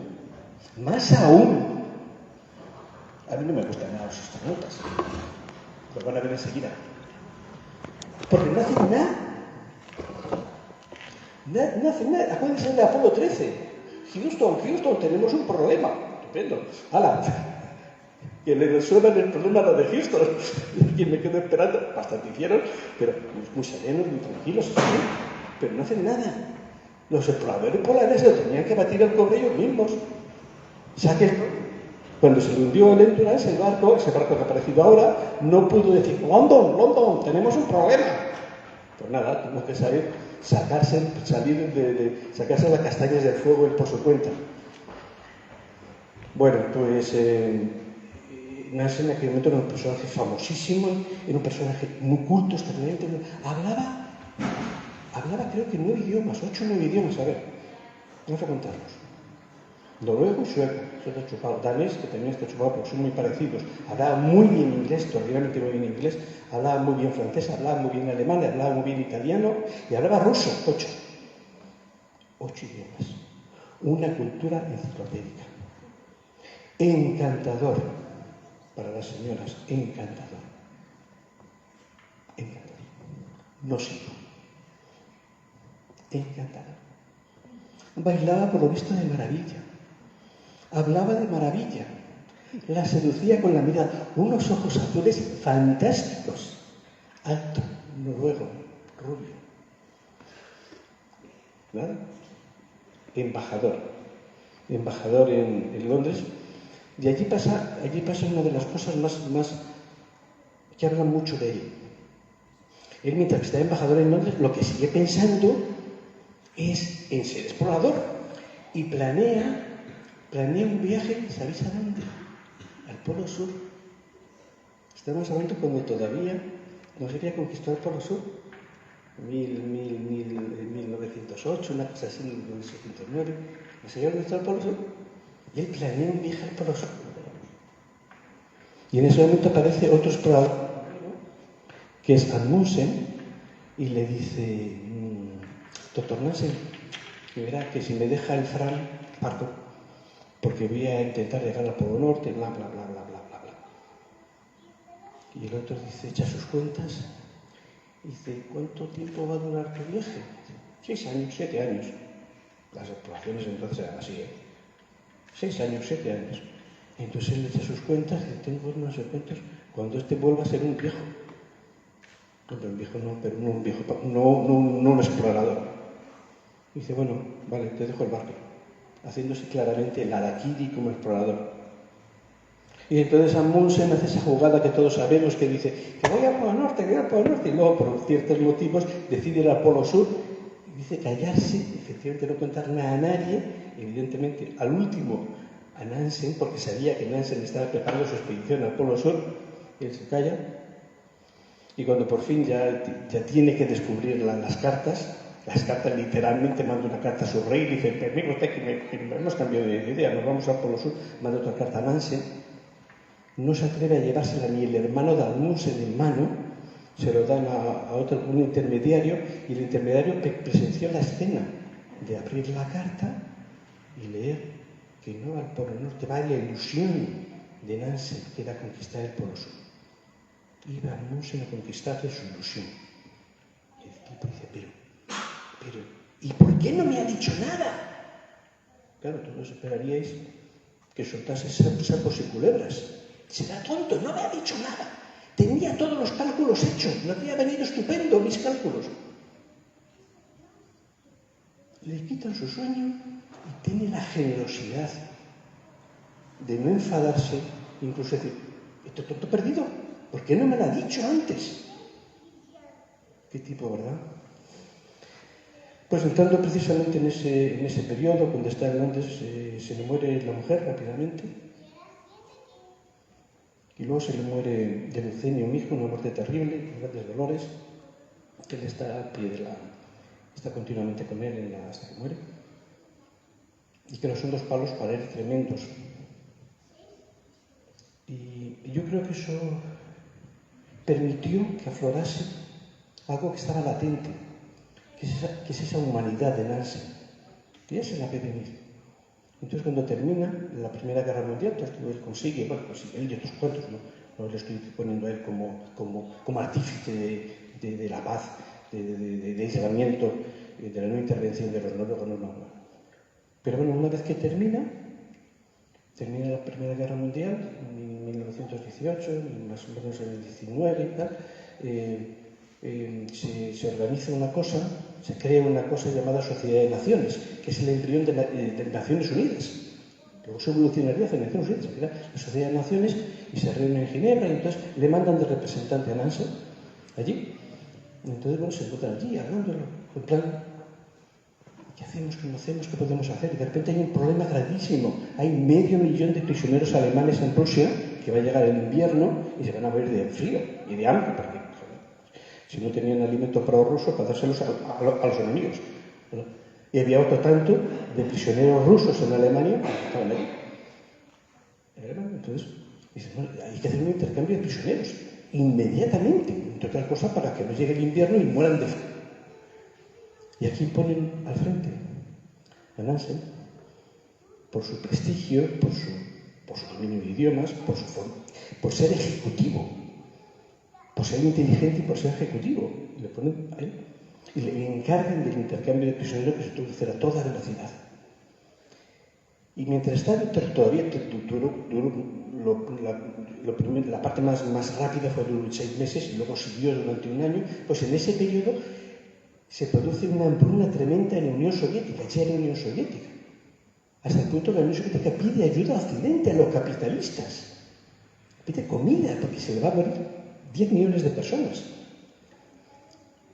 Más aún. A mí no me gustan nada los astronautas. Los van a ver enseguida. Porque no hacen nada. No hacen nada. Acuérdense de Apolo 13. Houston, tenemos un problema. Estupendo. ¡Hala! Que le resuelvan el problema a lo de Houston. Y me quedo esperando. Bastante hicieron, pero muy serenos, muy tranquilos. ¿Sí? Pero no hacen nada. Los exploradores polares lo tenían que batir al cobre ellos mismos. O sea que cuando se le hundió el Endurance, ese barco que ha aparecido ahora, no pudo decir, London, tenemos un problema. Pues nada, tenemos que sacarse las castañas del fuego por su cuenta. Bueno, pues Nansen en aquel momento era un personaje famosísimo, era un personaje muy culto, extraordinario. Hablaba creo que 9 idiomas, 8 o 9 idiomas, a ver, vamos a contarlos. Noruego y sueco, eso está chupado. Danés, que también está chupado porque son muy parecidos. Hablaba muy bien inglés, extraordinariamente muy bien inglés. Hablaba muy bien francés, hablaba muy bien alemán, hablaba muy bien italiano y hablaba ruso, 8. 8 idiomas. Una cultura enciclopédica. Encantador para las señoras, encantador. Encantador. No sigo. Encantador. Bailaba por lo visto de maravilla. Hablaba de maravilla. La seducía con la mirada. Unos ojos azules fantásticos. Alto, noruego, rubio. ¿Vale? Embajador en Londres. Y allí pasa una de las cosas más que hablan mucho de él. Él, mientras que está embajador en Londres, lo que sigue pensando es en ser explorador. Y planea un viaje, ¿sabéis a dónde? Al Polo Sur. Estamos hablando cuando todavía no se había conquistado el Polo Sur. 1908, una cosa así, 1909. No se había conquistado el Polo Sur. Y él planea un viaje al Polo Sur. Y en ese momento aparece otro explorador, que es Amundsen, y le dice, doctor Nansen, que verá que si me deja el Fram, parto, porque voy a intentar llegar al Polo Norte, bla, bla, bla, bla, bla, bla, bla. Y el otro dice, echa sus cuentas, y dice, ¿cuánto tiempo va a durar tu viaje? 6 años, 7 años. Las exploraciones entonces eran así, 6 años, 7 años. Entonces él echa sus cuentas, y tengo no sé cuántos, cuando este vuelva a ser un viejo. No, pero un viejo no, pero no un viejo, no un explorador. Y dice, bueno, vale, te dejo el barco. Haciéndose claramente el harakiri como explorador. Y entonces Amundsen hace esa jugada que todos sabemos, que dice que voy al Polo Norte, y luego por ciertos motivos decide ir al Polo Sur y dice callarse, efectivamente no contar nada a nadie, evidentemente al último a Nansen, porque sabía que Nansen estaba preparando su expedición al Polo Sur, y él se calla, y cuando por fin ya tiene que descubrir las cartas literalmente manda una carta a su rey y dice, permítame usted que me hemos cambiado de idea, nos vamos al Polo Sur, manda otra carta a Nansen. No se atreve a llevársela ni el hermano de Amundsen en mano, se lo dan a un intermediario, y el intermediario presenció la escena de abrir la carta y leer que no al Polo Norte va la ilusión de Nansen, que era conquistar el Polo Sur. Iba Amundsen a conquistarle su ilusión. Y el tipo dice, pero, ¿y por qué no me ha dicho nada? Claro, todos esperaríais que soltase sapos y culebras. Será tonto, no me ha dicho nada. Tenía todos los cálculos hechos, me había venido estupendo mis cálculos. Le quitan su sueño y tiene la generosidad de no enfadarse, incluso decir, ¿este tonto perdido? ¿Por qué no me lo ha dicho antes? Qué tipo, ¿verdad? Pues entrando precisamente en ese periodo, cuando está en Londres, se le muere la mujer rápidamente. Y luego se le muere de leucemia un hijo, una muerte terrible, con grandes dolores, que él está al pie está continuamente con él hasta que muere. Y que no son 2 palos para él tremendos. Y yo creo que eso permitió que aflorase algo que estaba latente, que es esa humanidad de Nansen. que ya se la ve venir. Entonces, cuando termina la Primera Guerra Mundial, entonces él consigue, él y otros cuantos, no le estoy poniendo a él como artífice de la paz, de aislamiento, de la no intervención de los noruegos, no. Pero bueno, una vez que termina la Primera Guerra Mundial, en 1918, más o menos en el 19 y tal, se organiza una cosa, se crea una cosa llamada Sociedad de Naciones, que es el embrión de Naciones Unidas. Luego se evolucionaría hacia Naciones Unidas, era la Sociedad de Naciones, y se reúne en Ginebra, y entonces le mandan de representante a Nansen allí. Y entonces, bueno, se encuentran allí hablándolo, en plan, ¿qué hacemos? ¿Qué no hacemos? ¿Qué podemos hacer? Y de repente hay un problema gravísimo. Hay 500.000 de prisioneros alemanes en Rusia que va a llegar el invierno y se van a morir de frío y de hambre, porque si no tenían alimentos para los rusos, para dárselos a los enemigos, ¿no? Y había otro tanto de prisioneros rusos en Alemania que estaban allí. Entonces, dicen, bueno, hay que hacer un intercambio de prisioneros inmediatamente, entre otras cosas, para que no llegue el invierno y mueran de frío. Y aquí ponen al frente a Nansen por su prestigio, por su dominio de idiomas, por ser ejecutivo, por ser inteligente y por ser ejecutivo. Y le ponen a él y le encargan del intercambio de prisioneros que se tuvo que hacer a toda velocidad. Y mientras tanto, todavía la parte más rápida fue durante 6 meses y luego siguió durante 1 año. Pues en ese periodo se produce una hambruna tremenda en la Unión Soviética, ya era la Unión Soviética, hasta el punto que la Unión Soviética pide ayuda a Occidente, a los capitalistas, pide comida, porque se le va a morir 10 millones de personas.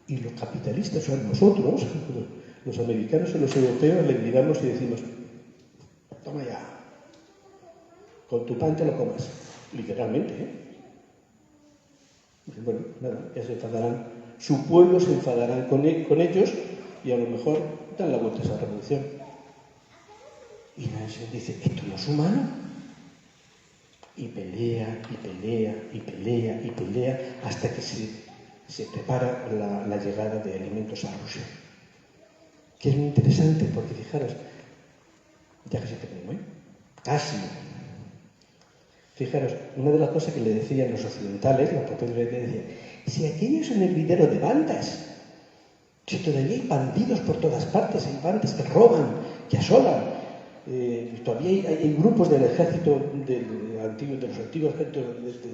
Y los capitalistas, o sea, nosotros, los americanos y los europeos, le miramos y decimos, toma ya, con tu pan te lo comas, literalmente, ¿eh? Y bueno, nada, ya se enfadarán, su pueblo se enfadarán con ellos y a lo mejor dan la vuelta a esa revolución. Y Nansen dice, ¿esto no es humano? Y pelea, y pelea, y pelea, y pelea, hasta que se prepara la llegada de alimentos a Rusia. Que es muy interesante, porque fijaros, ya casi termino, ¿eh? Casi. Fijaros, una de las cosas que le decían los occidentales, los propios le decían, si aquello es un hervidero de bandas, si todavía hay bandidos por todas partes, hay bandas que roban, que asolan, todavía hay grupos del ejército, de los antiguos ejércitos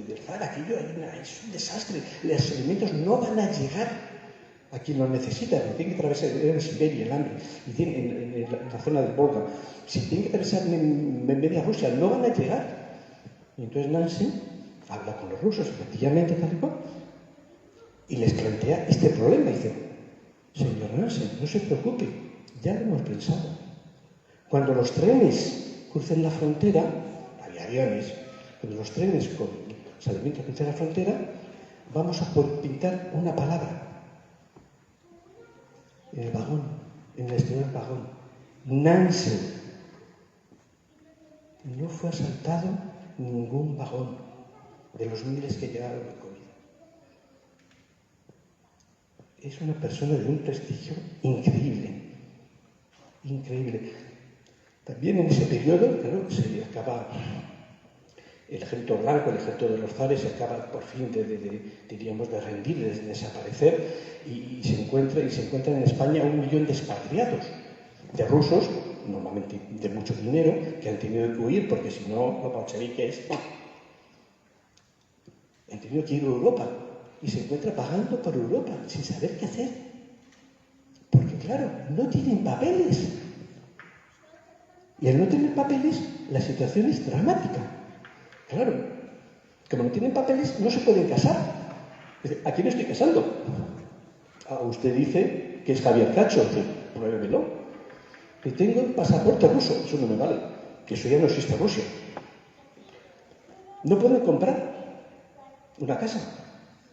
del zar, aquello es un desastre, los alimentos no van a llegar a quien los necesita, tienen que atravesar en Siberia, el hambre, y en la zona del Volga, si tienen que atravesar en media Rusia, no van a llegar. Y entonces Nansen habla con los rusos, efectivamente, tal y cual, y les plantea este problema. Dice, señor Nansen, no se preocupe, ya lo hemos pensado. Cuando los trenes crucen la frontera, había aviones, cuando los trenes con los alimentos crucen la frontera, vamos a pintar una palabra en el vagón, en el exterior del vagón. Nansen. No fue asaltado ningún vagón de los miles que llegaron de comida. Es una persona de un prestigio increíble. Increíble. También en ese periodo, claro, se acaba el ejército blanco, el ejército de los zares, se acaba por fin diríamos, de rendir, de desaparecer, y se encuentra en España 1 millón de expatriados, de rusos, normalmente de mucho dinero, que han tenido que huir porque si no, los bolcheviques han tenido que ir a Europa y se encuentra pagando por Europa sin saber qué hacer. Porque claro, no tienen papeles. Y al no tener papeles, la situación es dramática. Claro, como no tienen papeles, no se pueden casar. ¿A quién estoy casando? Usted dice que es Javier Cacho, pruébemelo. Que tengo el pasaporte ruso, eso no me vale, que eso ya no existe en Rusia. No pueden comprar una casa,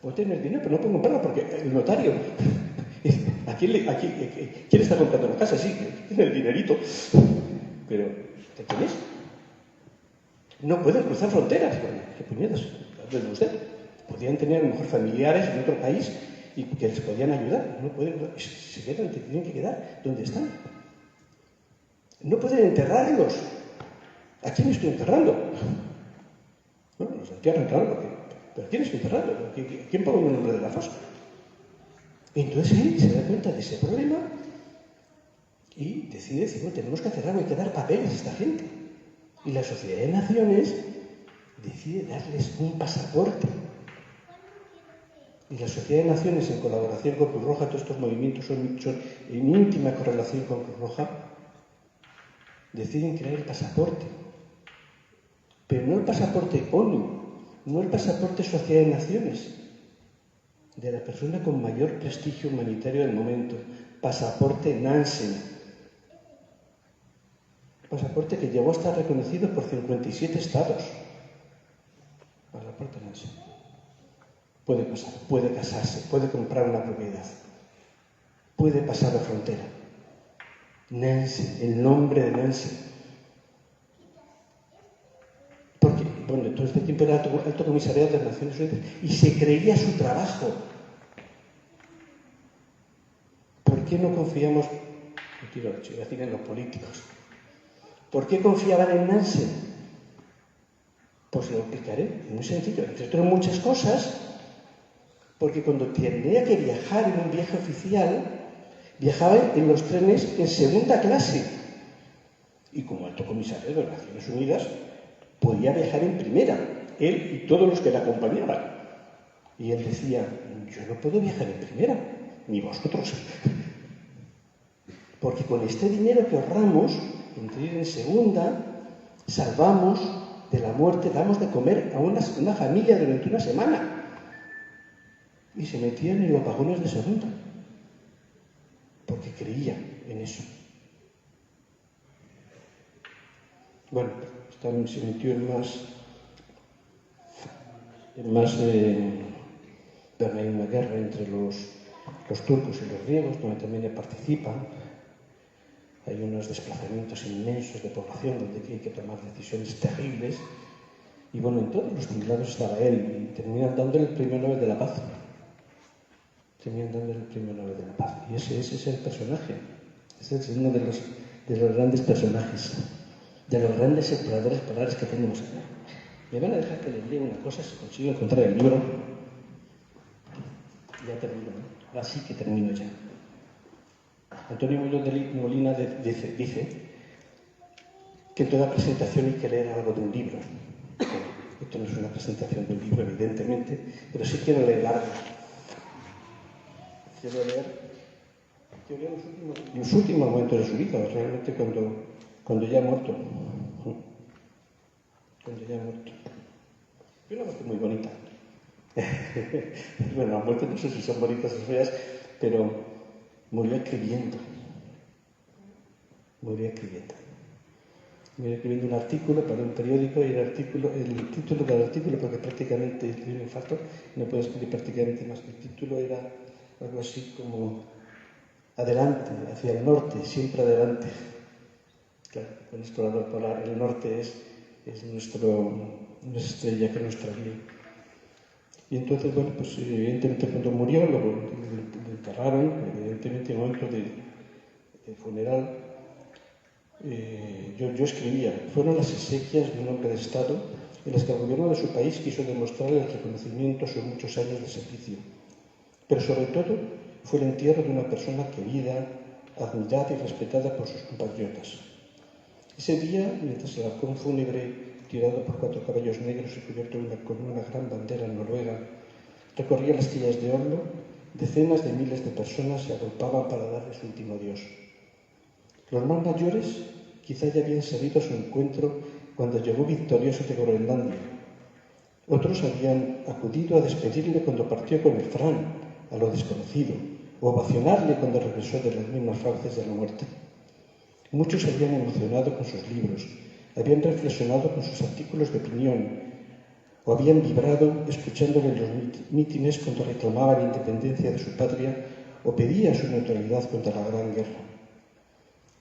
pueden tener dinero, pero no pueden comprarla porque el notario, ¿quién está comprando una casa? Sí, tiene el dinerito, pero ¿qué tienes? No pueden cruzar fronteras, qué puñetas, hábleme usted. Podrían tener a lo mejor familiares en otro país y que les podían ayudar, no pueden, se quedan, tienen que quedar donde están. No pueden enterrarlos. ¿A quién estoy enterrando? Bueno, los entierran, claro, pero ¿a quién estoy enterrando? ¿A quién pongo el nombre de la fosa? Y entonces él se da cuenta de ese problema y decide decir, bueno, tenemos que hacer algo, hay que dar papeles a esta gente. Y la Sociedad de Naciones decide darles un pasaporte. Y la Sociedad de Naciones, en colaboración con Cruz Roja, todos estos movimientos son en íntima correlación con Cruz Roja, deciden crear el pasaporte. Pero no el pasaporte ONU, no el pasaporte Sociedad de Naciones, de la persona con mayor prestigio humanitario del momento, pasaporte Nansen. Pasaporte que llegó a estar reconocido por 57 estados. Pasaporte Nansen. Puede pasar, puede casarse, puede comprar una propiedad, puede pasar la frontera. Nansen, el nombre de Nansen. Porque, bueno, todo este tiempo era alto comisariado de las Naciones Unidas y se creía su trabajo. ¿Por qué no confiamos, en los políticos? ¿Por qué confiaban en Nansen? Pues lo explicaré, es muy sencillo. Entre otras muchas cosas, porque cuando tenía que viajar en un viaje oficial, viajaba en los trenes en segunda clase. Y como alto comisario de las Naciones Unidas, podía viajar en primera, él y todos los que le acompañaban. Y él decía, yo no puedo viajar en primera, ni vosotros. Porque con este dinero que ahorramos, entre ir en segunda, salvamos de la muerte, damos de comer a una familia durante una semana. Y se metían en los vagones de segunda, porque creían en eso. Bueno, también se metió en una guerra entre los turcos y los griegos, donde también participan. Hay unos desplazamientos inmensos de población donde hay que tomar decisiones terribles. Y bueno, en todos los titulados estaba él y terminan dándole el Premio Nobel de la Paz. Y ese es el personaje. Ese es uno de los grandes personajes, de los grandes exploradores polares que tenemos aquí. Me van a dejar que les lea una cosa, si consigo encontrar el libro. Ya termino, ¿no? Ahora sí que termino ya. Antonio Muñoz de Molina dice que en toda presentación hay que leer algo de un libro. Esto no es una presentación de un libro, evidentemente, pero sí quiero leer algo. Quiero leer los últimos momentos de su vida, realmente cuando ya ha muerto. Y una muerte muy bonita. Bueno, las muertes no sé si son bonitas o feas, pero murió escribiendo un artículo para un periódico y el título del artículo, porque prácticamente tiene un infarto, no puedo escribir prácticamente más. El título era algo así como adelante, hacia el norte, siempre adelante. Claro, un explorador polar, el norte es nuestra estrella, que es nuestra guía. Y entonces, bueno, pues evidentemente cuando murió, lo enterraron, evidentemente en el momento de funeral. Yo escribía, fueron las exequias de un hombre de Estado en las que el gobierno de su país quiso demostrarle el reconocimiento sobre muchos años de servicio. Pero sobre todo fue el entierro de una persona querida, admirada y respetada por sus compatriotas. Ese día, mientras el halcón fúnebre, tirado por 4 caballos negros y cubierto con una gran bandera noruega, recorría las quillas de Oslo, decenas de miles de personas se agrupaban para darle su último adiós. Los más mayores quizá ya habían salido a su encuentro cuando llegó victorioso de Groenlandia. Otros habían acudido a despedirle cuando partió con el Fram a lo desconocido, o ovacionarle cuando regresó de las mismas fauces de la muerte. Muchos se habían emocionado con sus libros, habían reflexionado con sus artículos de opinión, o habían vibrado escuchándole en los mítines cuando reclamaba la independencia de su patria o pedía su neutralidad contra la Gran Guerra.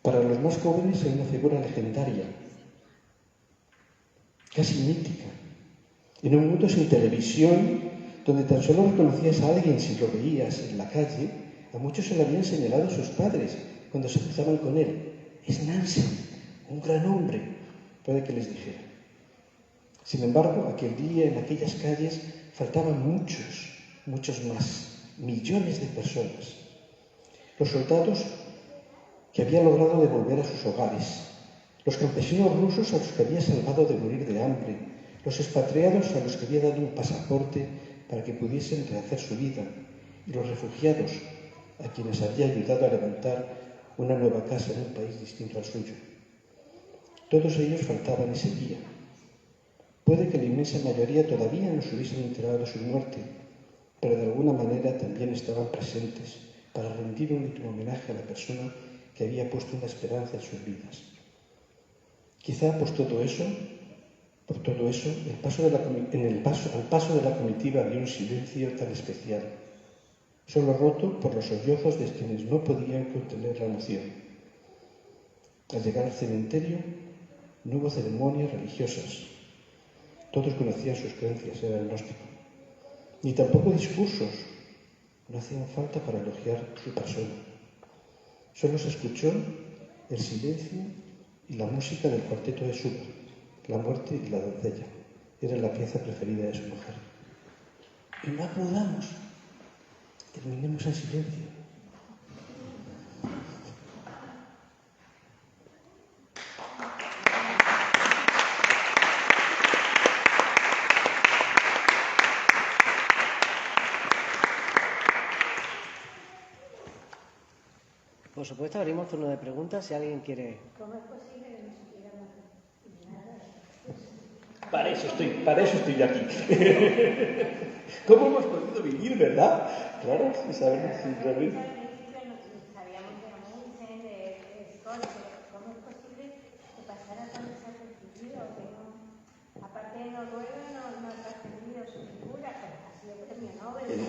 Para los más jóvenes hay una figura legendaria, casi mítica. En un mundo sin televisión, donde tan solo reconocías a alguien si lo veías en la calle, a muchos se le habían señalado sus padres cuando se cruzaban con él. Es Nansen. un gran hombre, puede que les dijera. Sin embargo, aquel día en aquellas calles faltaban muchos más, millones de personas. Los soldados que había logrado devolver a sus hogares, los campesinos rusos a los que había salvado de morir de hambre, los expatriados a los que había dado un pasaporte para que pudiesen rehacer su vida, y los refugiados a quienes había ayudado a levantar una nueva casa en un país distinto al suyo. Todos ellos faltaban ese día. Puede que la inmensa mayoría todavía no se hubiesen enterado de su muerte, pero de alguna manera también estaban presentes para rendir un último homenaje a la persona que había puesto una esperanza en sus vidas. Quizá por todo eso, al paso de la comitiva había un silencio tan especial, solo roto por los sollozos de quienes no podían contener la emoción. Al llegar al cementerio no hubo ceremonias religiosas. Todos conocían sus creencias, era agnóstico. Ni tampoco discursos. No hacían falta para elogiar su persona. Solo se escuchó el silencio y la música del cuarteto de Schubert, La muerte y la doncella. Era la pieza preferida de su mujer. Y no aplaudamos. Terminemos en silencio. Por supuesto, abrimos turno de preguntas si alguien quiere. ¿Cómo es posible que no supiéramos nada? Para eso estoy yo aquí. ¿Cómo hemos podido vivir, verdad? Claro, sin saber, sin saber. Sabíamos de Amundsen, de Scott, pero ¿cómo es posible que pasara tan desapercibido? Que no, aparte de Noruega, no ha trascendido su figura, pero ha sido premio Nobel.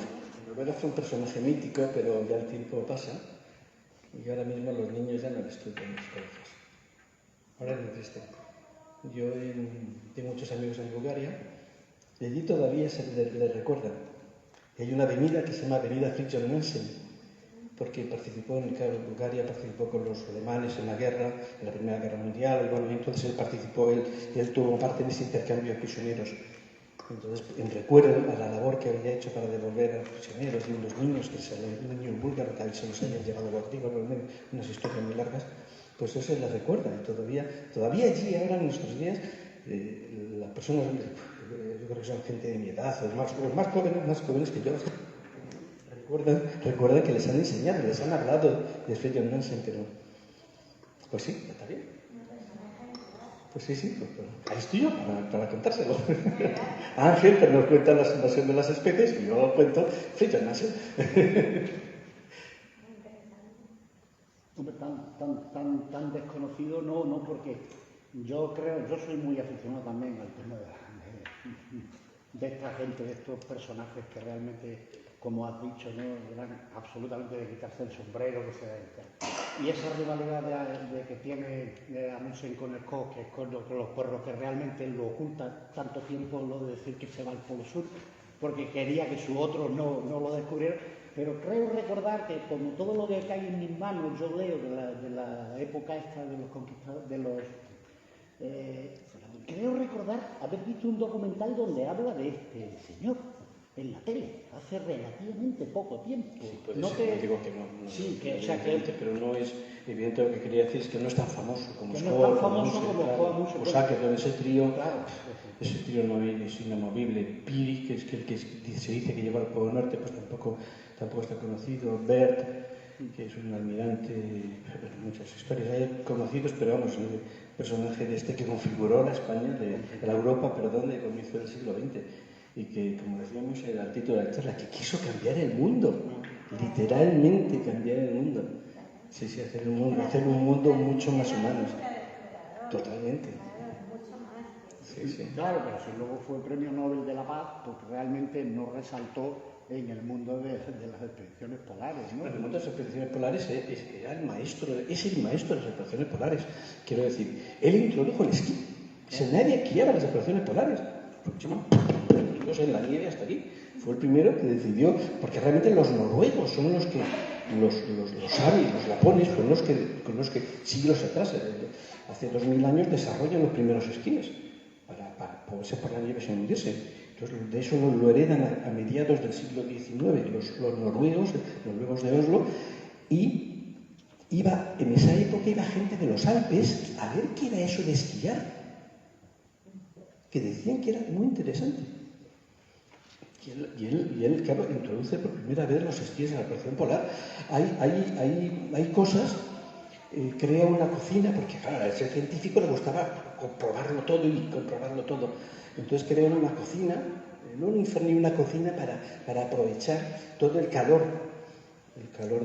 Noruega fue un personaje mítico, pero ya el tiempo pasa. Y ahora mismo los niños ya no les estudian en los colegios. Ahora no existen. Yo tengo muchos amigos en Bulgaria y allí todavía se le recuerda. Hay una avenida que se llama Avenida Fridtjof Nansen, porque participó en Bulgaria, participó con los alemanes en la guerra, en la Primera Guerra Mundial, y bueno, entonces él tuvo parte en ese intercambio de prisioneros. Entonces, en recuerdo a la labor que había hecho para devolver a los prisioneros y a los niños, que un niño búlgaro que se los habían llevado contigo, unas historias muy largas, pues eso la recuerda. Y todavía allí, ahora en nuestros días, las personas, yo creo que son gente de mi edad, o más jóvenes que yo, recuerdan que les han enseñado, les han hablado de Fridtjof Nansen, pero pues sí, está bien. Pues sí, pues, ahí estoy yo para contárselo. Ángel, que nos cuenta la invasión de las especies, y yo cuento Fridtjof Nansen. Tan desconocido, no, porque yo soy muy aficionado también al tema de esta gente, de estos personajes que realmente, como has dicho, ¿no? Eran absolutamente de quitarse el sombrero, y esa rivalidad que tiene Amundsen con el Scott, que es con los perros, que realmente lo oculta tanto tiempo, lo de decir que se va al Polo Sur, porque quería que su otro no lo descubriera. Pero creo recordar que, como todo lo que hay en mis manos, yo leo de la época esta de los conquistadores, creo recordar haber visto un documental donde habla de este señor en la tele, hace relativamente poco tiempo. Sí, puede ser, digo que no. Sí, pero no es evidente. Lo que quería decir es que no es tan famoso como Scott. No es tan famoso como Amundsen. O sea, que todo ese trío no es inamovible. Piri, que es el que se dice que llegó al Polo Norte, pues tampoco está conocido. Bert, que es un almirante, muchas historias hay conocidos, pero vamos, un personaje de este que configuró la España, de la Europa, de comienzo del siglo XX. Y que, como decíamos, era el título de la charla, que quiso cambiar el mundo, literalmente cambiar el mundo. Sí, hacer un mundo mucho más humano. Totalmente. Sí. Claro, pero si luego fue el Premio Nobel de la Paz, porque realmente no resaltó en el mundo de las expediciones polares, ¿no? En el mundo de las expediciones polares era el maestro de las expediciones polares. Quiero decir, él introdujo el esquí. Nadie esquiaba las expediciones polares. En la nieve hasta aquí. Fue el primero que decidió, porque realmente los noruegos son los que los sabios, los lapones, con los que siglos atrás, hace 2000 años, desarrollan los primeros esquíes para poderse por la nieve sin hundirse. Entonces, de eso lo heredan a mediados del siglo XIX los noruegos de Oslo, y en esa época iba gente de los Alpes a ver qué era eso de esquiar, que decían que era muy interesante. Y él claro, introduce por primera vez los esquíes en la colección polar. Hay cosas, crea una cocina, porque claro, a ese científico le gustaba comprobarlo todo. Entonces crea una cocina, no un infierno, ni una cocina para aprovechar todo el calor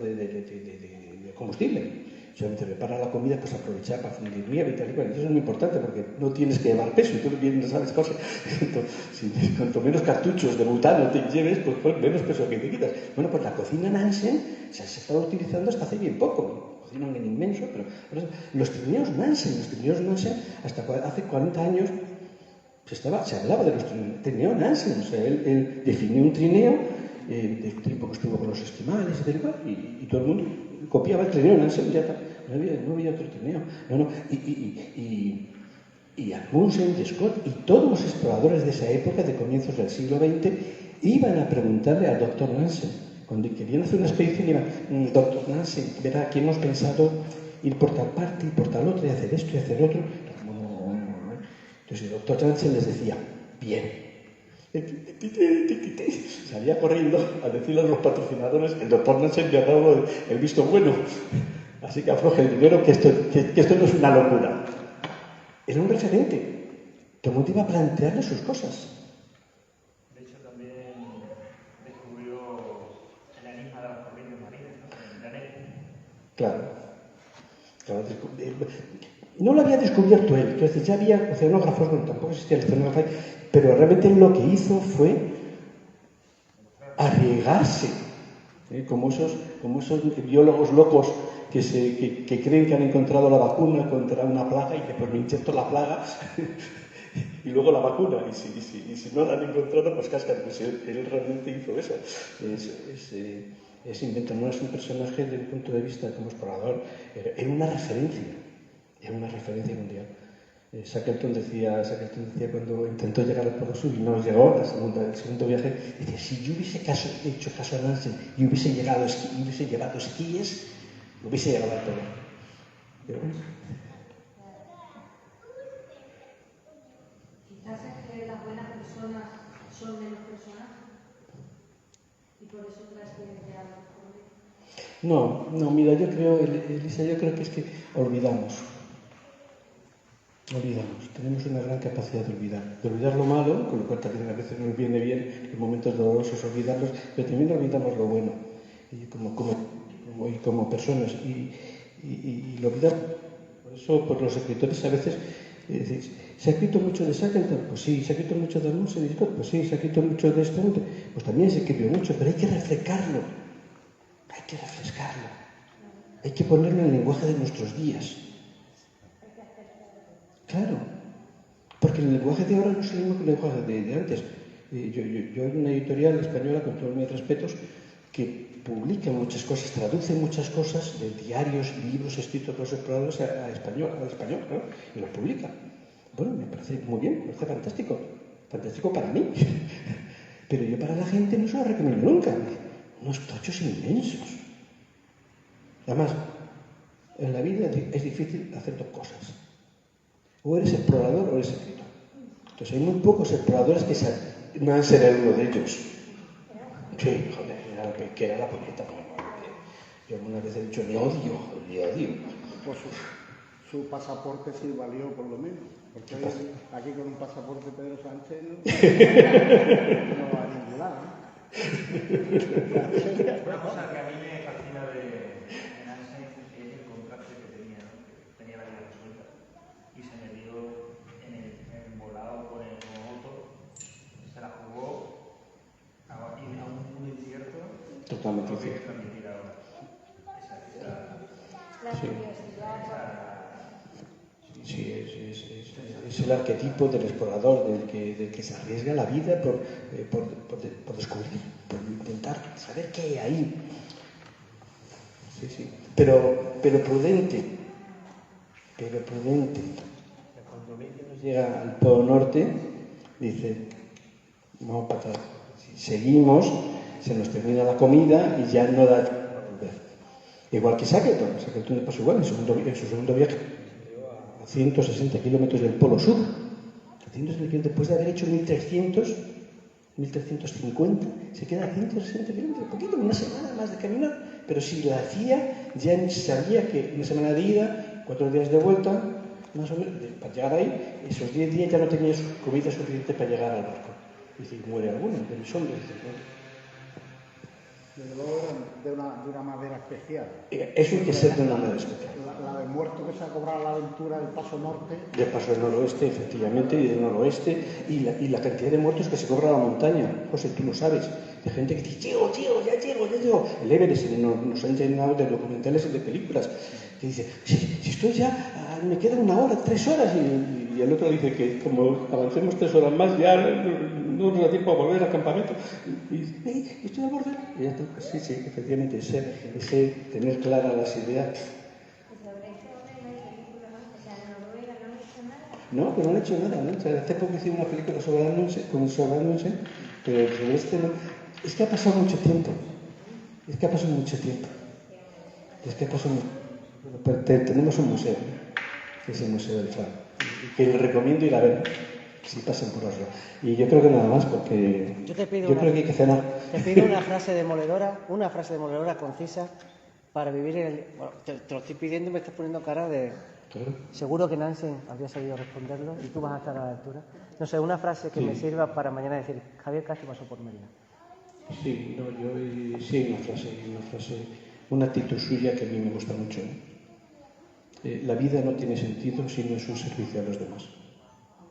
de combustible. Si te prepara la comida, pues aprovechar para fundir nieve y tal y cual. Eso es muy importante porque no tienes que llevar peso y tú bien no sabes cosas. Cuanto menos cartuchos de butano te lleves, pues menos peso que te quitas. Bueno, pues la cocina Nansen se estaba utilizando hasta hace bien poco. Cocina en inmenso, pero los trineos Nansen, hasta hace 40 años se hablaba de los trineos Nansen. O sea, él definió un trineo, de tiempo que estuvo con los esquimales y todo el mundo copiaba el trineo Nansen, ya está. No había otro trineo. Y Amundsen, y Scott y todos los exploradores de esa época, de comienzos del siglo XX, iban a preguntarle al doctor Nansen. Cuando querían hacer una expedición, iban, doctor Nansen, verá, aquí hemos pensado ir por tal parte y por tal otra, y hacer esto y hacer otro. Entonces el doctor Nansen les decía, bien. Salía corriendo a decirle a los patrocinadores, el doctor Nansen me ha dado el visto bueno, así que afloje el dinero, que esto no es una locura. Era un referente, todo el mundo iba a plantearle sus cosas. De hecho, también descubrió el enigma de las corrientes marinas, ¿no? El planeta. Claro. No lo había descubierto él, entonces ya había oceanógrafos, bueno, tampoco existía el oceanógrafo, pero realmente lo que hizo fue arriesgarse, como esos biólogos locos que creen que han encontrado la vacuna contra una plaga y que pues me inyecto la plaga y luego la vacuna, y si no la han encontrado, pues cascan. Pues él realmente hizo eso. Es invento, no es un personaje desde un punto de vista como explorador, era una referencia mundial. Shackleton decía cuando intentó llegar al Polo Sur y no llegó, el segundo viaje, decía, si yo hubiese hecho caso a Nansen y hubiese llevado esquíes, hubiese llegado al Polo. Pero bueno. Quizás es que las buenas personas son menos personas y por eso traes que hablar con él. No, mira, Elisa, yo creo que es que olvidamos. Tenemos una gran capacidad de olvidar lo malo, con lo cual también a veces nos viene bien en momentos dolorosos olvidarlos, pero también olvidamos lo bueno, y como personas, y lo olvidamos. Por eso, por los escritores a veces decís, ¿se ha escrito mucho de Shackleton? Pues sí. ¿Se ha escrito mucho de Amundsen y Scott? Pues sí. ¿Se ha escrito mucho de esto? Pues también se escribió mucho, pero hay que refrescarlo. Hay que ponerlo en el lenguaje de nuestros días. Claro, porque el lenguaje de ahora no es el mismo que el lenguaje de antes. Yo hay una editorial española, con todos mis respetos, que publica muchas cosas, traduce muchas cosas de diarios, libros escritos por los exploradores al español, ¿no? Y los publica. Bueno, me parece muy bien, me parece fantástico para mí. Pero yo para la gente no se lo recomiendo nunca. Unos tochos inmensos. Además, en la vida es difícil hacer dos cosas. O eres explorador o eres escritor. Entonces hay muy pocos exploradores que Nansen era uno de ellos. Sí, joder, que era la puñeta. Yo alguna vez he dicho, le odio. Pues su pasaporte sí valió por lo menos. Porque aquí con un pasaporte Pedro Sánchez no va a ningún lado. Una cosa que a mí me fascina de Nansen es el contraste que tenía, ¿no? Que tenía la vida resuelta. Y se metió en el volado con el moto, se la jugó a ir a un mundo incierto. Totalmente Lo que cierto. transmitir ahora. La curiosidad. Sí, es el arquetipo del explorador, del que se arriesga la vida por descubrir, por intentar saber qué hay ahí. Sí, sí. Pero prudente. Pero prudente. Cuando ve que nos llega al Polo Norte, dice, vamos para atrás. Si seguimos, se nos termina la comida y ya no da tiempo a volver. Igual que Shackleton. Shackleton le pasó igual en su segundo viaje. A 160 kilómetros del Polo Sur. Después de haber hecho 1300, 1350, se queda a 160 kilómetros, poquito, una semana más de caminar. Pero si la hacía, ya sabía que una semana de ida, 4 días de vuelta, más o menos, para llegar ahí, esos 10 días ya no tenía comida suficiente para llegar al barco. Y dice, muere alguno, de mis hombres. Desde luego de una madera especial. Eso hay que ser de una madera especial. La de muerto que se ha cobrado la aventura del Paso Norte. Del Paso del Noroeste, efectivamente, y del Noroeste, y la cantidad de muertos que se cobra a la montaña. José, tú lo sabes. De gente que dice, llego, ya llego. El Everest nos han llenado de documentales y de películas. Que dice, si estoy ya, me queda 1 hora, 3 horas. Y el otro dice que como avancemos 3 horas más, ya no nos da tiempo a volver al campamento. Y dice, estoy al borde. Y ya está. Sí, efectivamente, ese tener claras las ideas. No, pero no han hecho nada, ¿no? O sea, hace poco hicimos una película sobre Amundsen, pero sobre este no. Es que ha pasado mucho tiempo. Pero tenemos un museo, que es el Museo del Faro, que les recomiendo ir a ver, si pasan por Oslo. Y yo creo que nada más, porque yo creo que hay que cenar. Te pido una frase demoledora concisa, para vivir en el... Bueno, te lo estoy pidiendo y me estás poniendo cara de... Claro. Seguro que Nansen habría sabido responderlo y tú vas a estar a la altura. No sé, una frase que me sirva para mañana decir, Javier Castro pasó por Mérida. Sí, una frase, una actitud suya que a mí me gusta mucho. La vida no tiene sentido si no es un servicio a los demás.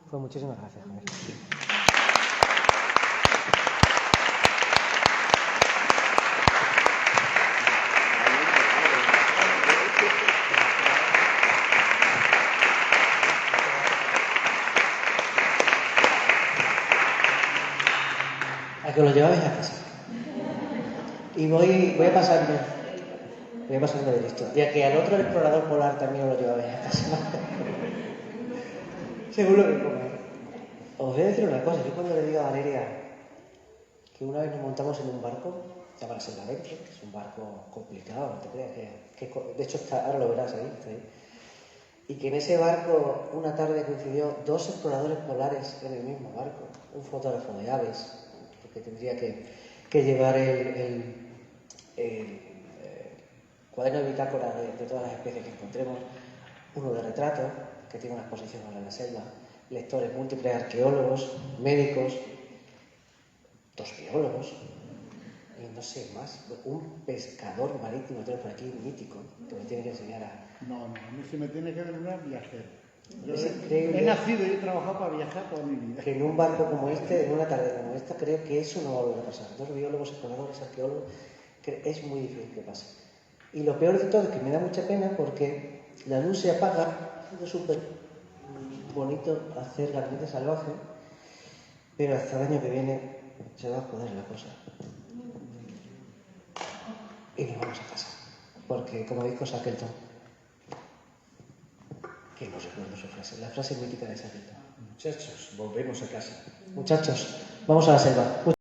Pues muchísimas gracias, Javier. Sí. A que lo llevabais a casa. Y voy a pasarme de listo. Y a que al otro explorador polar también lo llevabais a casa. Seguro que como... Os voy a decir una cosa. Yo cuando le digo a Valeria que una vez nos montamos en un barco, ya para ser la Vente, que es un barco complicado, no te creas que de hecho ahora lo verás ahí, está ahí. Y que en ese barco una tarde coincidió 2 exploradores polares en el mismo barco, un fotógrafo de aves, porque tendría que llevar el cuaderno de bitácora de todas las especies que encontremos, uno de retrato, que tiene una exposición ahora en la selva, lectores múltiples, arqueólogos, médicos, 2 biólogos, y no sé más, un pescador marítimo, tengo por aquí, mítico, que me tiene que enseñar a... No, a mí se me tiene que denominar viajero. Yo he nacido y he trabajado para viajar toda mi vida. Que en un barco como este, en una tarde como esta, creo que eso no va a volver a pasar. 2 biólogos, exploradores, arqueólogos, es muy difícil que pase. Y lo peor de todo es que me da mucha pena porque la luz se apaga, es súper bonito hacer la vida salvaje, pero hasta el año que viene se va a joder la cosa. Y nos vamos a casa. Porque, como dijo Shackleton, que no recuerdo su frase, la frase mítica de Shackleton. Muchachos, volvemos a casa. Muchachos, vamos a la selva.